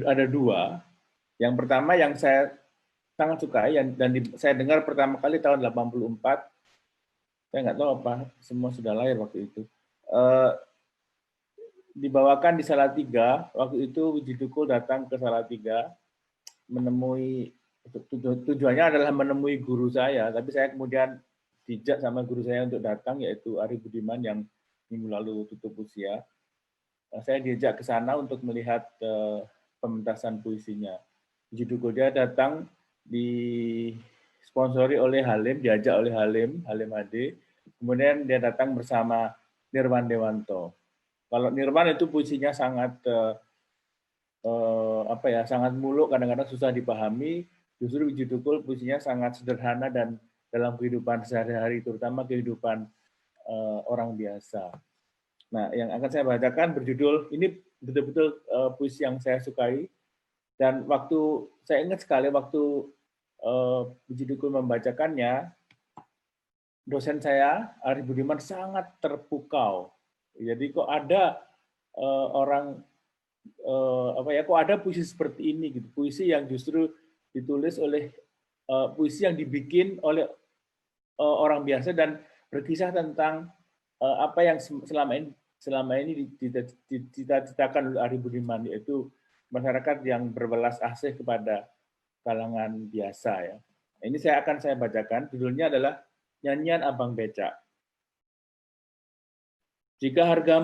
ada dua. Yang pertama yang saya sangat sukai dan saya dengar pertama kali tahun 84. Saya nggak tahu apa, semua sudah lahir waktu itu. Dibawakan di Salatiga, waktu itu Wiji Tukul datang ke Salatiga menemui, tujuannya adalah menemui guru saya, tapi saya kemudian dijak sama guru saya untuk datang, yaitu Ari Budiman yang minggu lalu tutup usia. Saya diajak ke sana untuk melihat pementasan puisinya. Judul dia datang disponsori oleh Halim, diajak oleh Halim Hadi. Kemudian dia datang bersama Nirwan Dewanto. Kalau Nirwan itu puisinya sangat sangat muluk, kadang-kadang susah dipahami. Justru Wiji Tukul puisinya sangat sederhana dan dalam kehidupan sehari-hari, terutama kehidupan orang biasa. Nah, yang akan saya bacakan berjudul, ini betul-betul puisi yang saya sukai. Dan waktu, saya ingat sekali waktu Wiji Tukul membacakannya, dosen saya, Ari Budiman, sangat terpukau. Jadi kok ada kok ada puisi seperti ini, gitu. Puisi yang justru ditulis oleh, puisi yang dibikin oleh orang biasa dan berkisah tentang apa yang selama ini dicita-citakan oleh Ari Budiman, yaitu masyarakat yang berbelas asih kepada kalangan biasa, ya. Ini saya bacakan. Judulnya adalah Nyanyian Abang Becak. Jika harga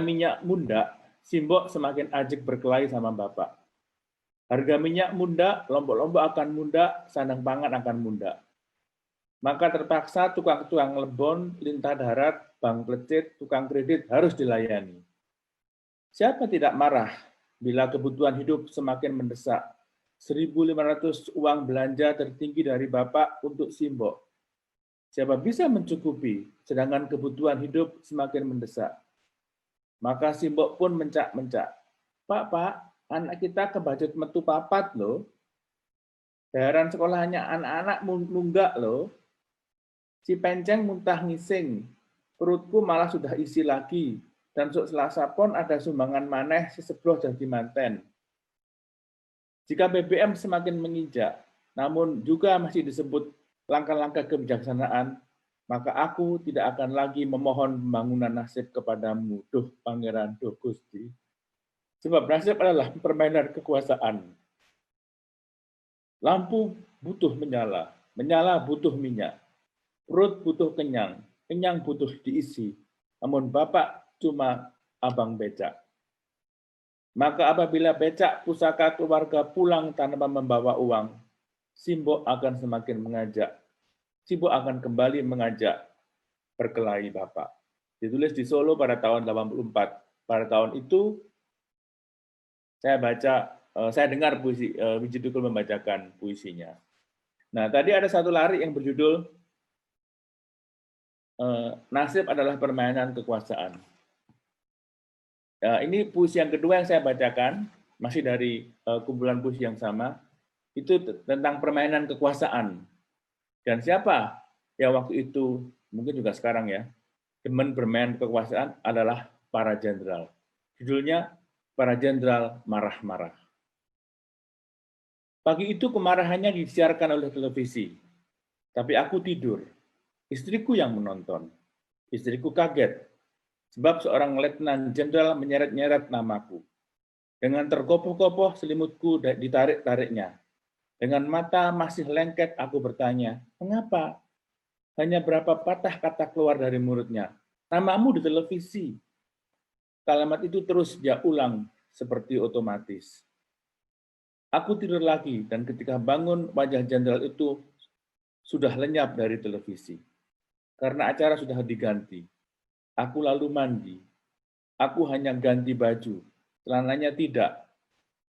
minyak mundak, Simbok semakin ajik berkelahi sama bapak. Harga minyak mundak, lombok-lombok akan mundak, sandang pangan akan mundak. Maka terpaksa tukang-tukang lebon, lintah darat, bank plecit, tukang kredit harus dilayani. Siapa tidak marah bila kebutuhan hidup semakin mendesak? 1.500 uang belanja tertinggi dari bapak untuk Simbok. Siapa bisa mencukupi, sedangkan kebutuhan hidup semakin mendesak? Maka Simbok pun mencak-mencak. Pak, anak kita kebacut metu papat loh. Bayaran sekolahnya anak-anak nunggak loh. Si Penceng muntah ngising. Perutku malah sudah isi lagi. Dan sok Selasa pon ada sumbangan maneh sesebloh jadi manten. Jika BBM semakin menginjak, namun juga masih disebut langkah-langkah kebijaksanaan, maka aku tidak akan lagi memohon pembangunan nasib kepadamu, duh Pangeran, duh Gusti. Sebab nasib adalah permainan kekuasaan. Lampu butuh menyala, menyala butuh minyak. Perut butuh kenyang, kenyang butuh diisi. Namun Bapak cuma abang becak. Maka apabila becak pusaka keluarga pulang tanpa membawa uang, Simbok akan semakin mengajak. Simbok akan kembali mengajak berkelahi Bapak. Ditulis di Solo pada tahun 84. Pada tahun itu saya dengar puisi Wiji Tukul membacakan puisinya. Nah, tadi ada satu lari yang berjudul Nasib adalah permainan kekuasaan. Ini puisi yang kedua yang saya bacakan, masih dari kumpulan puisi yang sama, itu tentang permainan kekuasaan. Dan siapa yang waktu itu, mungkin juga sekarang ya, demen bermain kekuasaan adalah para jenderal. Judulnya, Para Jenderal Marah-Marah. Pagi itu kemarahannya disiarkan oleh televisi, tapi aku tidur. Istriku yang menonton. Istriku kaget, sebab seorang letnan jenderal menyeret-nyeret namaku. Dengan tergopoh-gopoh selimutku ditarik-tariknya. Dengan mata masih lengket aku bertanya, mengapa? Hanya berapa patah kata keluar dari mulutnya. Namamu di televisi. Kalimat itu terus dia ulang seperti otomatis. Aku tidur lagi dan ketika bangun wajah jenderal itu sudah lenyap dari televisi. Karena acara sudah diganti. Aku lalu mandi. Aku hanya ganti baju. Celananya tidak.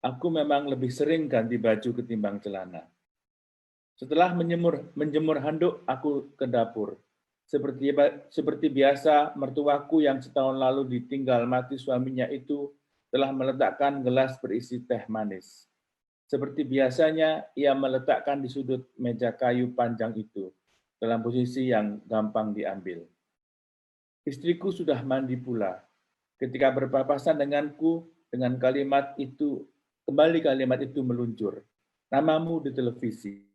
Aku memang lebih sering ganti baju ketimbang celana. Setelah menjemur handuk, aku ke dapur. Seperti biasa, mertuaku yang setahun lalu ditinggal mati suaminya itu telah meletakkan gelas berisi teh manis. Seperti biasanya, ia meletakkan di sudut meja kayu panjang itu, dalam posisi yang gampang diambil. Istriku sudah mandi pula. Ketika berpapasan denganku, dengan kalimat itu, kembali kalimat itu meluncur. Namamu di televisi.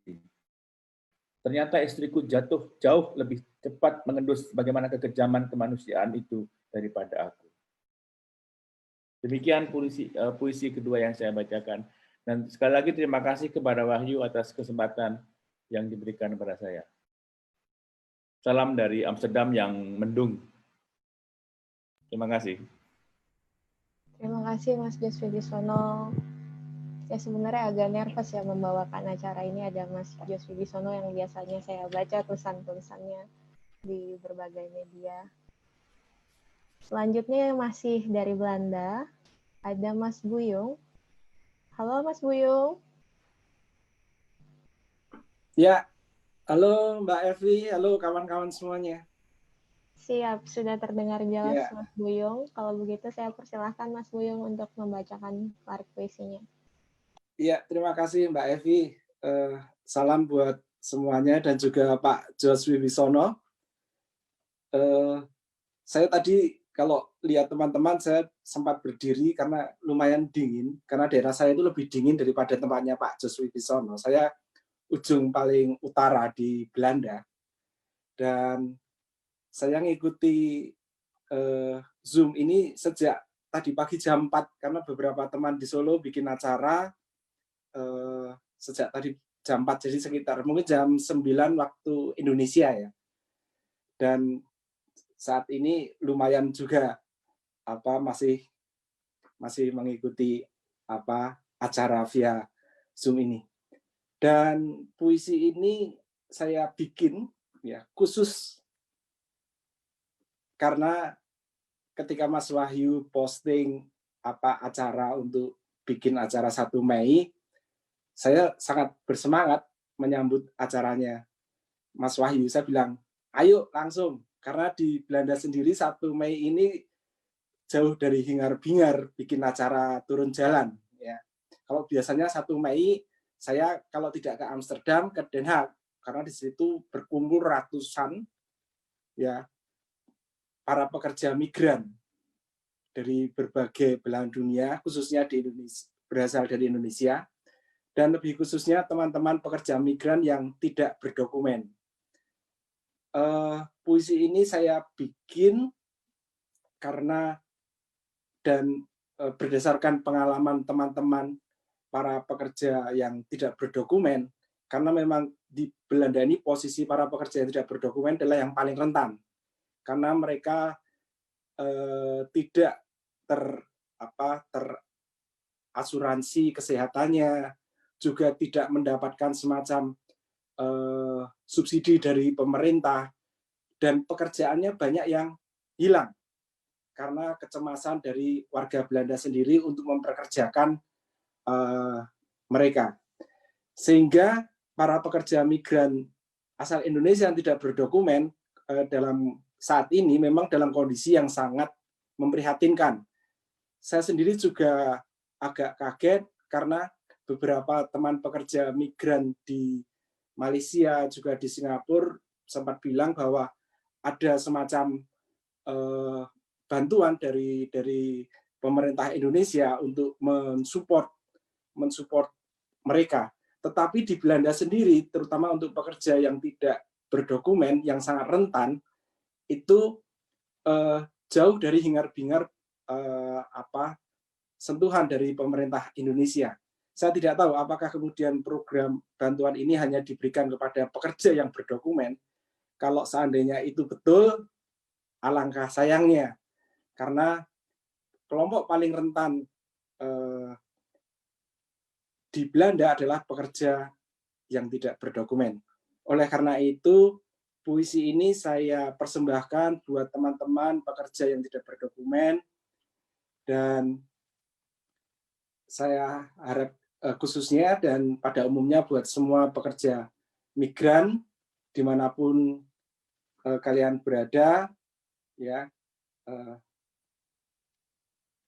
Ternyata istriku jauh lebih cepat mengendus bagaimana kekejaman kemanusiaan itu daripada aku. Demikian puisi kedua yang saya bacakan. Dan sekali lagi terima kasih kepada Wahyu atas kesempatan yang diberikan kepada saya. Salam dari Amsterdam yang mendung. Terima kasih. Terima kasih Mas Jos Wibisono. Saya sebenarnya agak nervous ya membawakan acara ini, ada Mas Jos Wibisono yang biasanya saya baca tulisan-tulisannya di berbagai media. Selanjutnya masih dari Belanda, ada Mas Buyung. Halo Mas Buyung. Ya, halo Mbak Evi, halo kawan-kawan semuanya. Siap, sudah terdengar jelas Ya. Mas Buyung. Kalau begitu saya persilahkan Mas Buyung untuk membacakan lirik puisinya. Iya, terima kasih Mbak Evi. Salam buat semuanya dan juga Pak Jos Wibisono. Saya tadi kalau lihat teman-teman, saya sempat berdiri karena lumayan dingin, karena daerah saya itu lebih dingin daripada tempatnya Pak Jos Wibisono. Saya ujung paling utara di Belanda, dan saya ngikuti Zoom ini sejak tadi pagi jam 4, karena beberapa teman di Solo bikin acara sejak tadi jam 4, jadi sekitar mungkin jam 9 waktu Indonesia ya. Dan saat ini lumayan juga masih mengikuti acara via Zoom ini. Dan puisi ini saya bikin ya khusus karena ketika Mas Wahyu posting acara untuk bikin acara 1 Mei, saya sangat bersemangat menyambut acaranya Mas Wahyu. Saya bilang, ayo langsung. Karena di Belanda sendiri 1 Mei ini jauh dari hingar-bingar bikin acara turun jalan. Ya. Kalau biasanya 1 Mei, saya kalau tidak ke Amsterdam, ke Den Haag. Karena di situ berkumpul ratusan ya para pekerja migran dari berbagai belahan dunia, khususnya di Indonesia, berasal dari Indonesia, dan lebih khususnya teman-teman pekerja migran yang tidak berdokumen. Puisi ini saya bikin karena dan berdasarkan pengalaman teman-teman para pekerja yang tidak berdokumen, karena memang di Belanda ini posisi para pekerja yang tidak berdokumen adalah yang paling rentan, karena mereka tidak terasuransi kesehatannya, juga tidak mendapatkan semacam subsidi dari pemerintah, dan pekerjaannya banyak yang hilang karena kecemasan dari warga Belanda sendiri untuk memperkerjakan mereka. Sehingga para pekerja migran asal Indonesia yang tidak berdokumen dalam saat ini memang dalam kondisi yang sangat memprihatinkan. Saya sendiri juga agak kaget karena beberapa teman pekerja migran di Malaysia, juga di Singapura sempat bilang bahwa ada semacam bantuan dari pemerintah Indonesia untuk mensupport mereka. Tetapi di Belanda sendiri, terutama untuk pekerja yang tidak berdokumen, yang sangat rentan, itu jauh dari hingar-bingar sentuhan dari pemerintah Indonesia. Saya tidak tahu apakah kemudian program bantuan ini hanya diberikan kepada pekerja yang berdokumen. Kalau seandainya itu betul, alangkah sayangnya. Karena kelompok paling rentan di Belanda adalah pekerja yang tidak berdokumen. Oleh karena itu, puisi ini saya persembahkan buat teman-teman pekerja yang tidak berdokumen, dan saya harap khususnya dan pada umumnya buat semua pekerja migran dimanapun kalian berada, ya.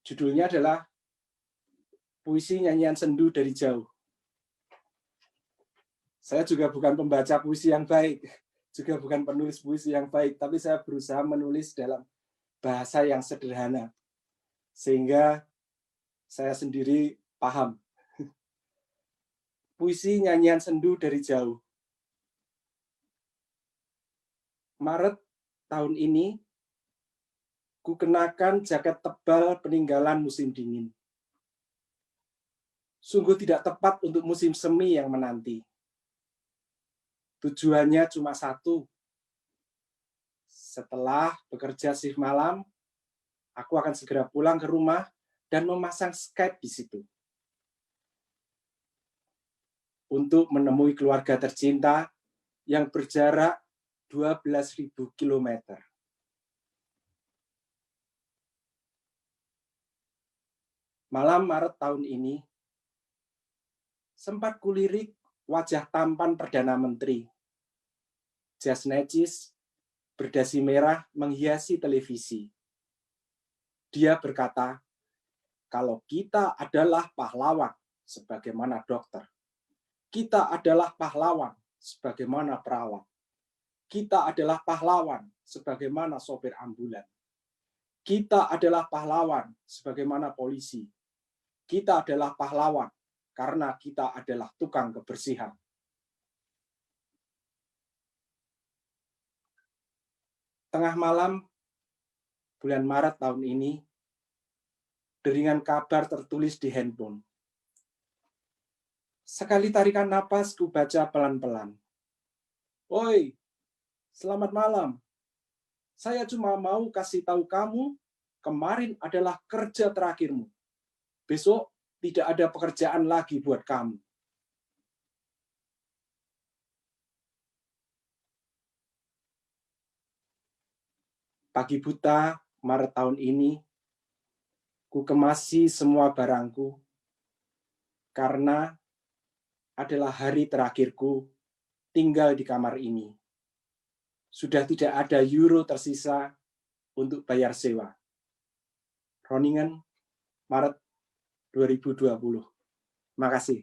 Judulnya adalah Puisi Nyanyian Sendu dari Jauh. Saya juga bukan pembaca puisi yang baik, juga bukan penulis puisi yang baik, tapi saya berusaha menulis dalam bahasa yang sederhana, sehingga saya sendiri paham. Puisi Nyanyian Sendu dari Jauh. Maret tahun ini, ku kenakan jaket tebal peninggalan musim dingin. sungguh tidak tepat untuk musim semi yang menanti. Tujuannya cuma satu. Setelah bekerja shift malam, aku akan segera pulang ke rumah dan memasang Skype di situ. Untuk menemui keluarga tercinta yang berjarak 12.000 km. Malam Maret tahun ini, sempat kulirik wajah tampan Perdana Menteri. Jas necis, berdasi merah menghiasi televisi. Dia berkata, kalau kita adalah pahlawan sebagaimana dokter. Kita adalah pahlawan sebagaimana perawat. Kita adalah pahlawan sebagaimana sopir ambulan. Kita adalah pahlawan sebagaimana polisi. Kita adalah pahlawan karena kita adalah tukang kebersihan. Tengah malam bulan Maret tahun ini, deringan kabar tertulis di handphone. Sekali tarikan napas, ku baca pelan-pelan. Oi, selamat malam. Saya cuma mau kasih tahu kamu, kemarin adalah kerja terakhirmu. Besok tidak ada pekerjaan lagi buat kamu. Pagi buta Maret tahun ini, ku kemasi semua barangku, karena adalah hari terakhirku tinggal di kamar ini. Sudah tidak ada euro tersisa untuk bayar sewa. Groningen, Maret 2020. Makasih.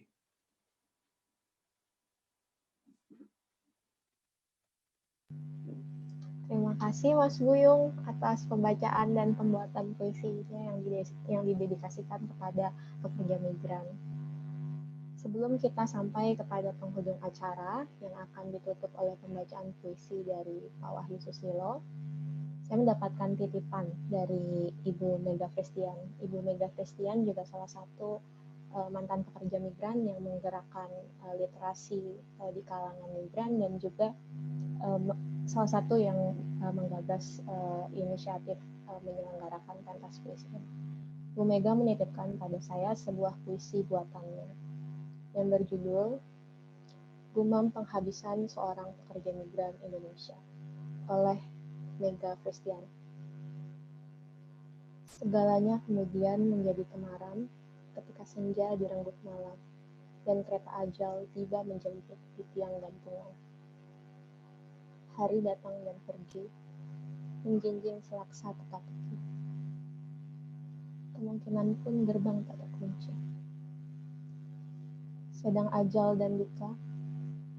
Terima kasih Mas Buyung atas pembacaan dan pembuatan puisinya yang didedikasikan kepada pekerja migran. Sebelum kita sampai kepada penghujung acara yang akan ditutup oleh pembacaan puisi dari Pak Wahyu Susilo, saya mendapatkan titipan dari Ibu Mega Festian. Ibu Mega Festian juga salah satu mantan pekerja migran yang menggerakkan literasi di kalangan migran dan juga salah satu yang menggagas inisiatif menyelenggarakan pentas puisi. Bu Mega menitipkan pada saya sebuah puisi buatannya yang berjudul Gumam Penghabisan Seorang Pekerja Migran Indonesia oleh Mega Festian. Segalanya kemudian menjadi temaram ketika senja direnggut malam dan kereta ajal tiba menjemput di tiang gantungan. Hari datang dan pergi, menjinjing selaksa teka-teki. Kemungkinan pun gerbang tak terkunci. Sedang ajal dan duka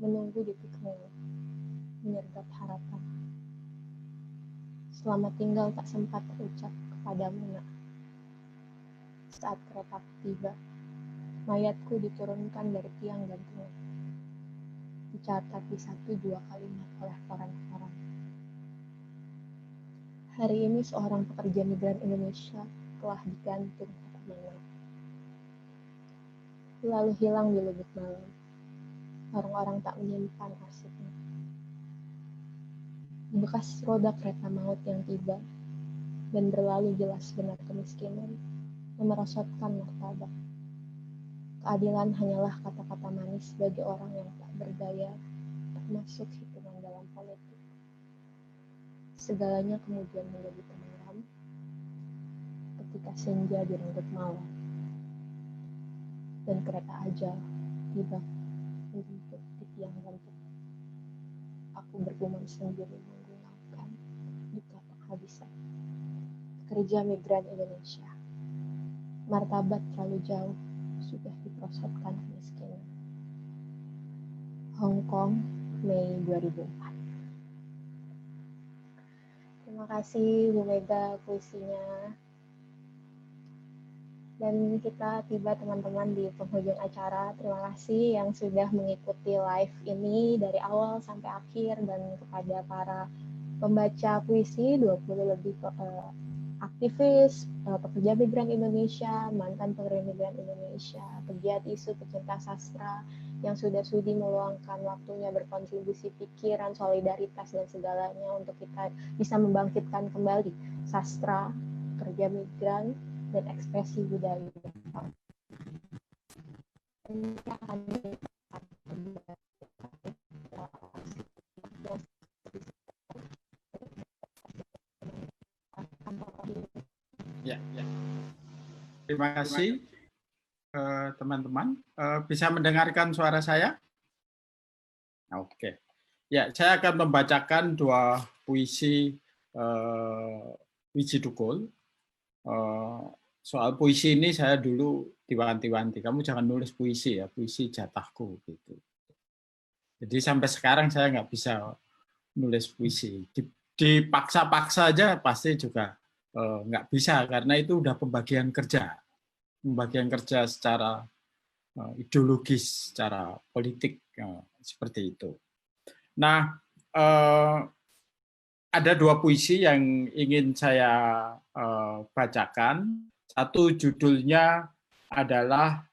menunggu di tikungan, menyergap harapan. Selamat tinggal tak sempat terucap kepadamu, nak. Saat kereta tiba, mayatku diturunkan dari tiang gantungan. Dicatat di 1-2 kalimat oleh koran-koran. Hari ini seorang pekerja migran Indonesia telah digantung ke mana. Lalu hilang di lubuk malam. Orang-orang tak menyimpan arsipnya. Bekas roda kereta maut yang tiba dan berlalu jelas benar kemiskinan memerosotkan martabat. Keadilan hanyalah kata-kata manis bagi orang yang tak berdaya, tak masuk hitungan dalam politik. Segalanya kemudian menjadi temaram ketika senja direnggut malam dan kereta ajal tiba menjemput di tiang gantung. Aku bergumam sendiri menggunakan duka penghabisan pekerja migran Indonesia. Martabat terlalu jauh sudah diperosotkan kemiskinan. Hong Kong, Mei 2004. Terima kasih Bu Mega puisinya. Dan kita tiba teman-teman di penghujung acara. Terima kasih yang sudah mengikuti live ini dari awal sampai akhir dan kepada para pembaca puisi 20 lebih aktivis, pekerja migran Indonesia, mantan pekerja migran Indonesia, pegiat isu, pecinta sastra yang sudah sudi meluangkan waktunya berkontribusi pikiran, solidaritas, dan segalanya untuk kita bisa membangkitkan kembali sastra, pekerja migran, dan ekspresi budaya. Ya. Terima kasih teman-teman. Bisa mendengarkan suara saya? Oke. Ya, saya akan membacakan dua puisi Wiji Tukul. Soal puisi ini saya dulu diwanti-wanti, kamu jangan nulis puisi ya, puisi jatahku gitu. Jadi sampai sekarang saya nggak bisa nulis puisi. Dipaksa-paksa aja pasti juga nggak bisa, karena itu udah pembagian kerja secara ideologis, secara politik seperti itu. Nah, ada dua puisi yang ingin saya bacakan. Satu judulnya adalah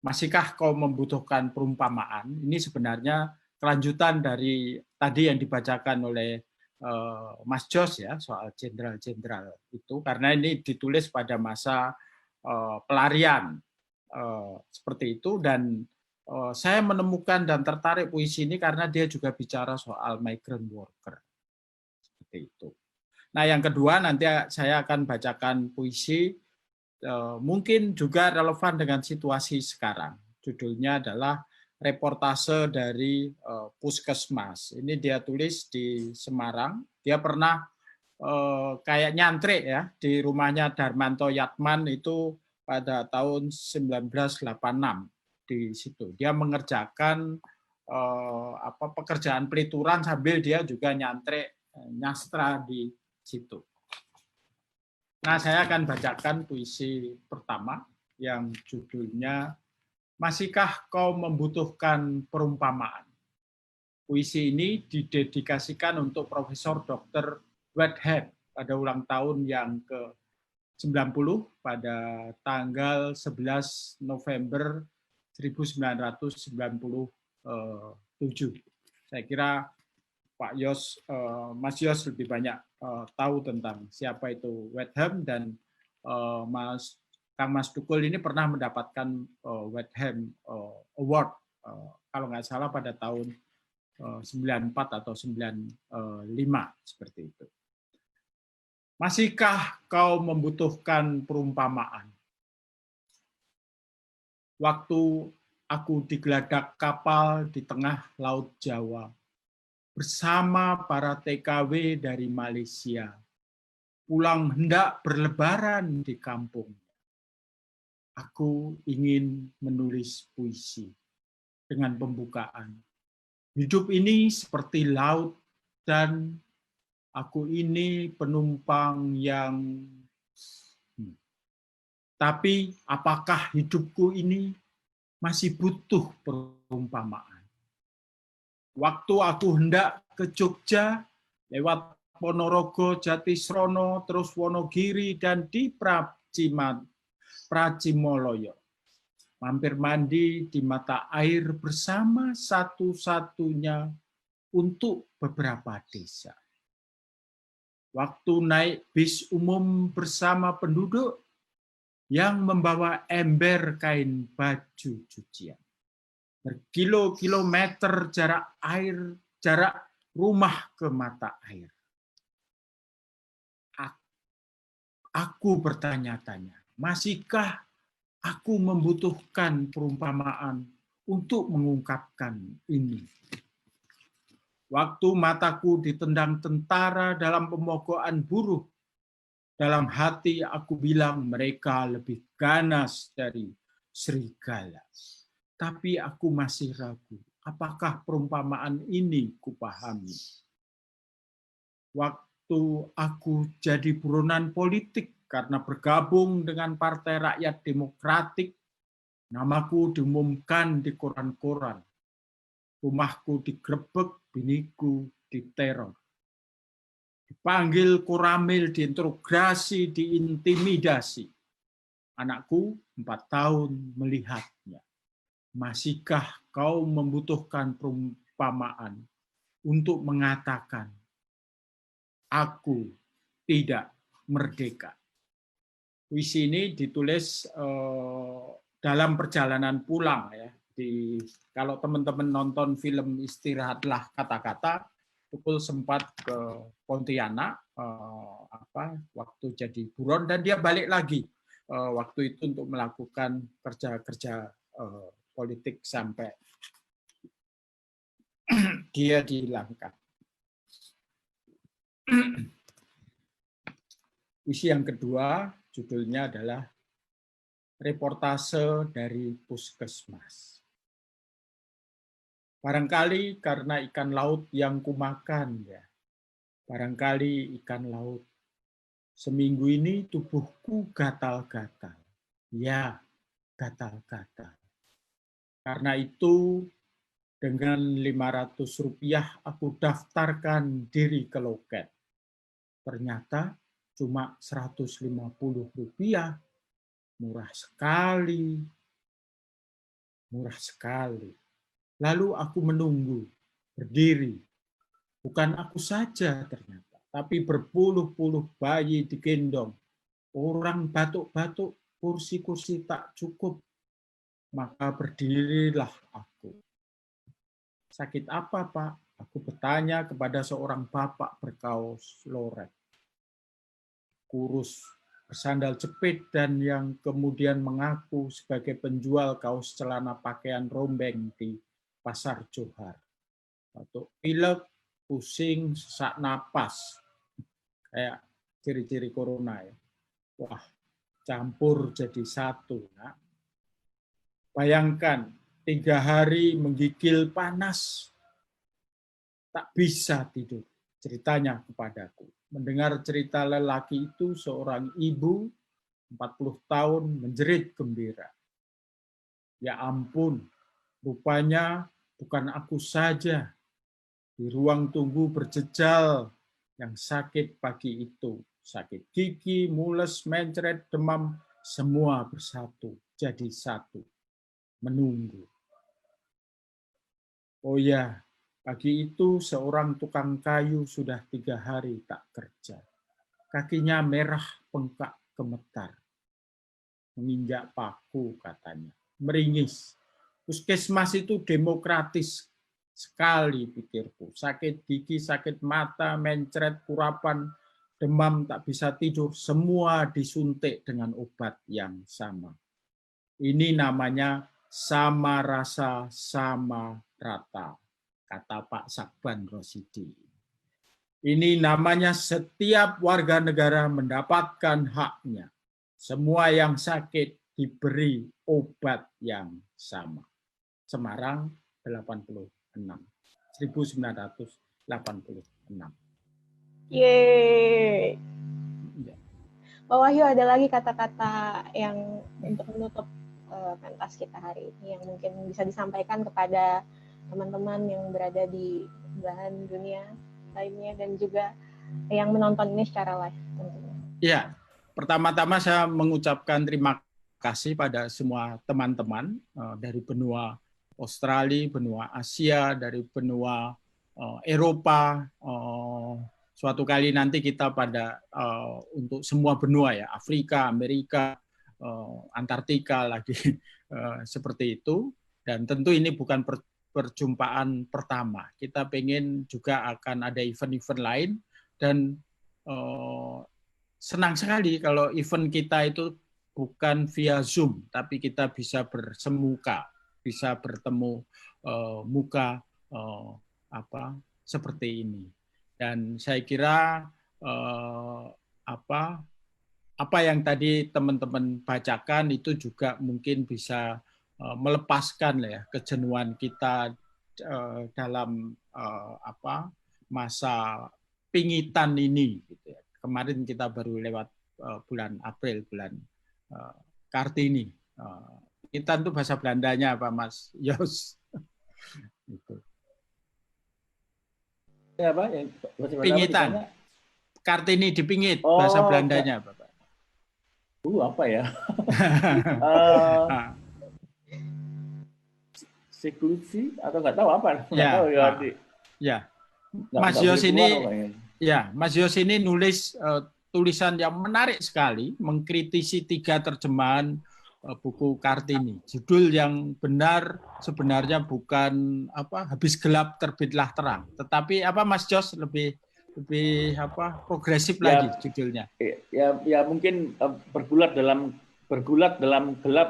Masihkah Kau Membutuhkan Perumpamaan. Ini sebenarnya kelanjutan dari tadi yang dibacakan oleh Mas Jos ya, soal jenderal-jenderal itu, karena ini ditulis pada masa pelarian seperti itu, dan saya menemukan dan tertarik puisi ini karena dia juga bicara soal migrant worker seperti itu. Nah, yang kedua nanti saya akan bacakan puisi mungkin juga relevan dengan situasi sekarang. Judulnya adalah reportase dari Puskesmas. Ini dia tulis di Semarang. Dia pernah kayak nyantrik ya di rumahnya Darmanto Yatman itu pada tahun 1986 di situ. Dia mengerjakan pekerjaan pelituran sambil dia juga nyastra di situ. Nah, saya akan bacakan puisi pertama yang judulnya Masihkah Kau Membutuhkan Perumpamaan. Puisi ini didedikasikan untuk Profesor Dr. Whitehead pada ulang tahun yang ke-90 pada tanggal 11 November 1997. Saya kira Pak Yos, Mas Yos lebih banyak tahu tentang siapa itu Whitehead, dan Kang Mas Tukul ini pernah mendapatkan Whitehead Award kalau nggak salah pada tahun 94 atau 95 seperti itu. Masihkah kau membutuhkan perumpamaan? Waktu aku digeladak kapal di tengah Laut Jawa bersama para TKW dari Malaysia, pulang hendak berlebaran di kampung. Aku ingin menulis puisi dengan pembukaan. Hidup ini seperti laut dan aku ini penumpang yang... Tapi apakah hidupku ini masih butuh perumpamaan? Waktu aku hendak ke Jogja, lewat Ponorogo, Jatisrono, terus Wonogiri, dan di Pracimoloyo. Mampir mandi di mata air bersama satu-satunya untuk beberapa desa. Waktu naik bis umum bersama penduduk yang membawa ember kain baju cucian. Berkilo-kilometer jarak rumah ke mata air. Aku bertanya-tanya, masihkah aku membutuhkan perumpamaan untuk mengungkapkan ini? Waktu mataku ditendang tentara dalam pemogokan buruh, dalam hati aku bilang mereka lebih ganas dari serigala. Tapi aku masih ragu, apakah perumpamaan ini kupahami? Waktu aku jadi buronan politik karena bergabung dengan Partai Rakyat Demokratik, namaku diumumkan di koran-koran. Rumahku digerebek, biniku diteror. dipanggil Koramil, diinterogasi, diintimidasi. Anakku 4 tahun melihatnya. Masihkah kau membutuhkan perumpamaan untuk mengatakan, aku tidak merdeka? Puisi ini ditulis dalam perjalanan pulang ya. Kalau teman-teman nonton film Istirahatlah Kata-kata, Tukul sempat ke Pontianak waktu jadi buron, dan dia balik lagi waktu itu untuk melakukan kerja-kerja politik sampai dia dihilangkan. Puisi yang kedua judulnya adalah Reportase dari Puskesmas. Barangkali karena ikan laut yang kumakan ya. Barangkali ikan laut. Seminggu ini tubuhku gatal-gatal. Ya, gatal-gatal. Karena itu dengan Rp500 aku daftarkan diri ke loket. Ternyata cuma Rp150. Murah sekali. Murah sekali. Lalu aku menunggu, berdiri. Bukan aku saja ternyata, tapi berpuluh-puluh bayi digendong. Orang batuk-batuk, kursi-kursi tak cukup. Maka berdirilah aku. Sakit apa, Pak? Aku bertanya kepada seorang bapak berkaos lorek. Kurus, bersandal jepit, dan yang kemudian mengaku sebagai penjual kaos celana pakaian rombeng di Pasar Johar. Batuk pilek, pusing, sesak napas. Kayak ciri-ciri corona ya. Wah, campur jadi satu. Nah. Bayangkan, 3 hari menggigil panas. Tak bisa tidur, ceritanya kepadaku. Mendengar cerita lelaki itu, seorang ibu 40 tahun menjerit gembira. Ya ampun, rupanya bukan aku saja. Di ruang tunggu berjejal yang sakit pagi itu. Sakit gigi, mules, mencret, demam, semua bersatu jadi satu. Menunggu. Oh ya, pagi itu seorang tukang kayu sudah 3 hari tak kerja. Kakinya merah, bengkak, gemetar. Menginjak paku katanya. Meringis. Puskesmas itu demokratis sekali pikirku. Sakit gigi, sakit mata, mencret, kurapan, demam, tak bisa tidur. Semua disuntik dengan obat yang sama. Ini namanya sama rasa, sama rata, kata Pak Sakban Rosidi. Ini namanya setiap warga negara mendapatkan haknya. Semua yang sakit diberi obat yang sama. Semarang 86, 1986. Yeay. Pak Wahyu, ada lagi kata-kata yang untuk menutup pentas kita hari ini yang mungkin bisa disampaikan kepada teman-teman yang berada di belahan dunia lainnya dan juga yang menonton ini secara live tentunya. Ya, pertama-tama saya mengucapkan terima kasih pada semua teman-teman dari benua Australia, benua Asia, dari benua Eropa. Suatu kali nanti kita pada untuk semua benua ya, Afrika, Amerika, Antartika lagi seperti itu. Dan tentu ini bukan perjumpaan pertama. Kita pengen juga akan ada event-event lain, dan senang sekali kalau event kita itu bukan via Zoom, tapi kita bisa bersemuka, bisa bertemu muka seperti ini. Dan saya kira apa yang tadi teman-teman bacakan itu juga mungkin bisa melepaskan ya kejenuhan kita dalam masa pingitan ini. Gitu ya. Kemarin kita baru lewat bulan April, bulan Kartini. Pingitan itu bahasa Belandanya apa, Mas Yos? Itu. Ya, Pak, Pingitan. Kartini dipingit bahasa Belandanya, Bapak. Apa ya? Seklusi atau nggak tahu apa? Nggak tahu ya. Ya. Mas Yos ini, Mas Yos ini nulis tulisan yang menarik sekali, mengkritisi 3 terjemahan buku Kartini. Judul yang benar sebenarnya bukan habis gelap terbitlah terang, tetapi Mas Jos lebih progresif lagi judulnya. Ya mungkin bergulat dalam gelap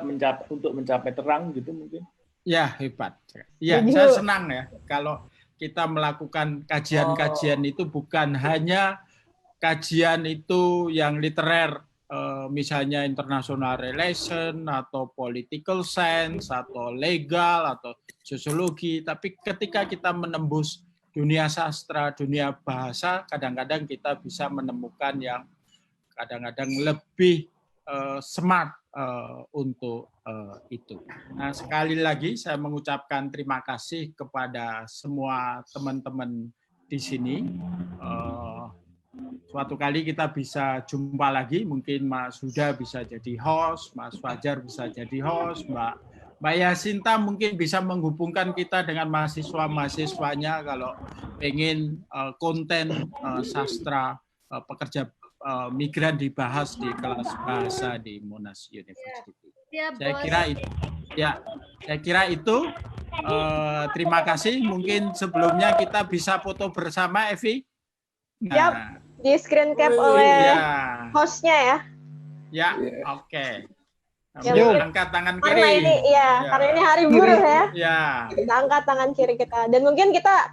untuk mencapai terang gitu mungkin. Ya, hebat. Ya, saya senang ya kalau kita melakukan kajian-kajian itu bukan hanya kajian itu yang literer, misalnya international relation atau political science atau legal atau sosiologi, tapi ketika kita menembus dunia sastra, dunia bahasa, kadang-kadang kita bisa menemukan yang kadang-kadang lebih smart untuk itu. Nah, sekali lagi saya mengucapkan terima kasih kepada semua teman-teman di sini. Suatu kali kita bisa jumpa lagi, mungkin Mas Huda bisa jadi host, Mas Fajar bisa jadi host, Mbak Yasinta mungkin bisa menghubungkan kita dengan mahasiswa-mahasiswanya kalau pengen konten sastra pekerja migran dibahas di kelas bahasa di Monash University. Saya kira itu. Terima kasih. Mungkin sebelumnya kita bisa foto bersama, Evi. Nah, di screen cap oleh hostnya ya. Ya, oke. Angkat tangan kiri. Karena ini hari buruh ya. Kita angkat tangan kiri kita. Dan mungkin kita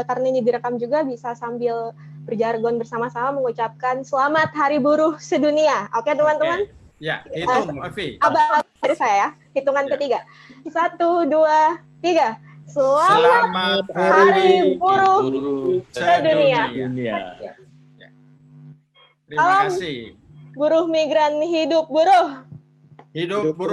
karena ini direkam juga bisa sambil berjargon bersama-sama mengucapkan selamat Hari Buruh Sedunia. Oke, teman-teman? Ya, hitung, Evi. Abang dari saya ya. Hitungan ketiga. 1, 2, 3. Selamat Hari Buruh Sedunia. Terima kasih. Buruh migran hidup buruh. Hidup buruh.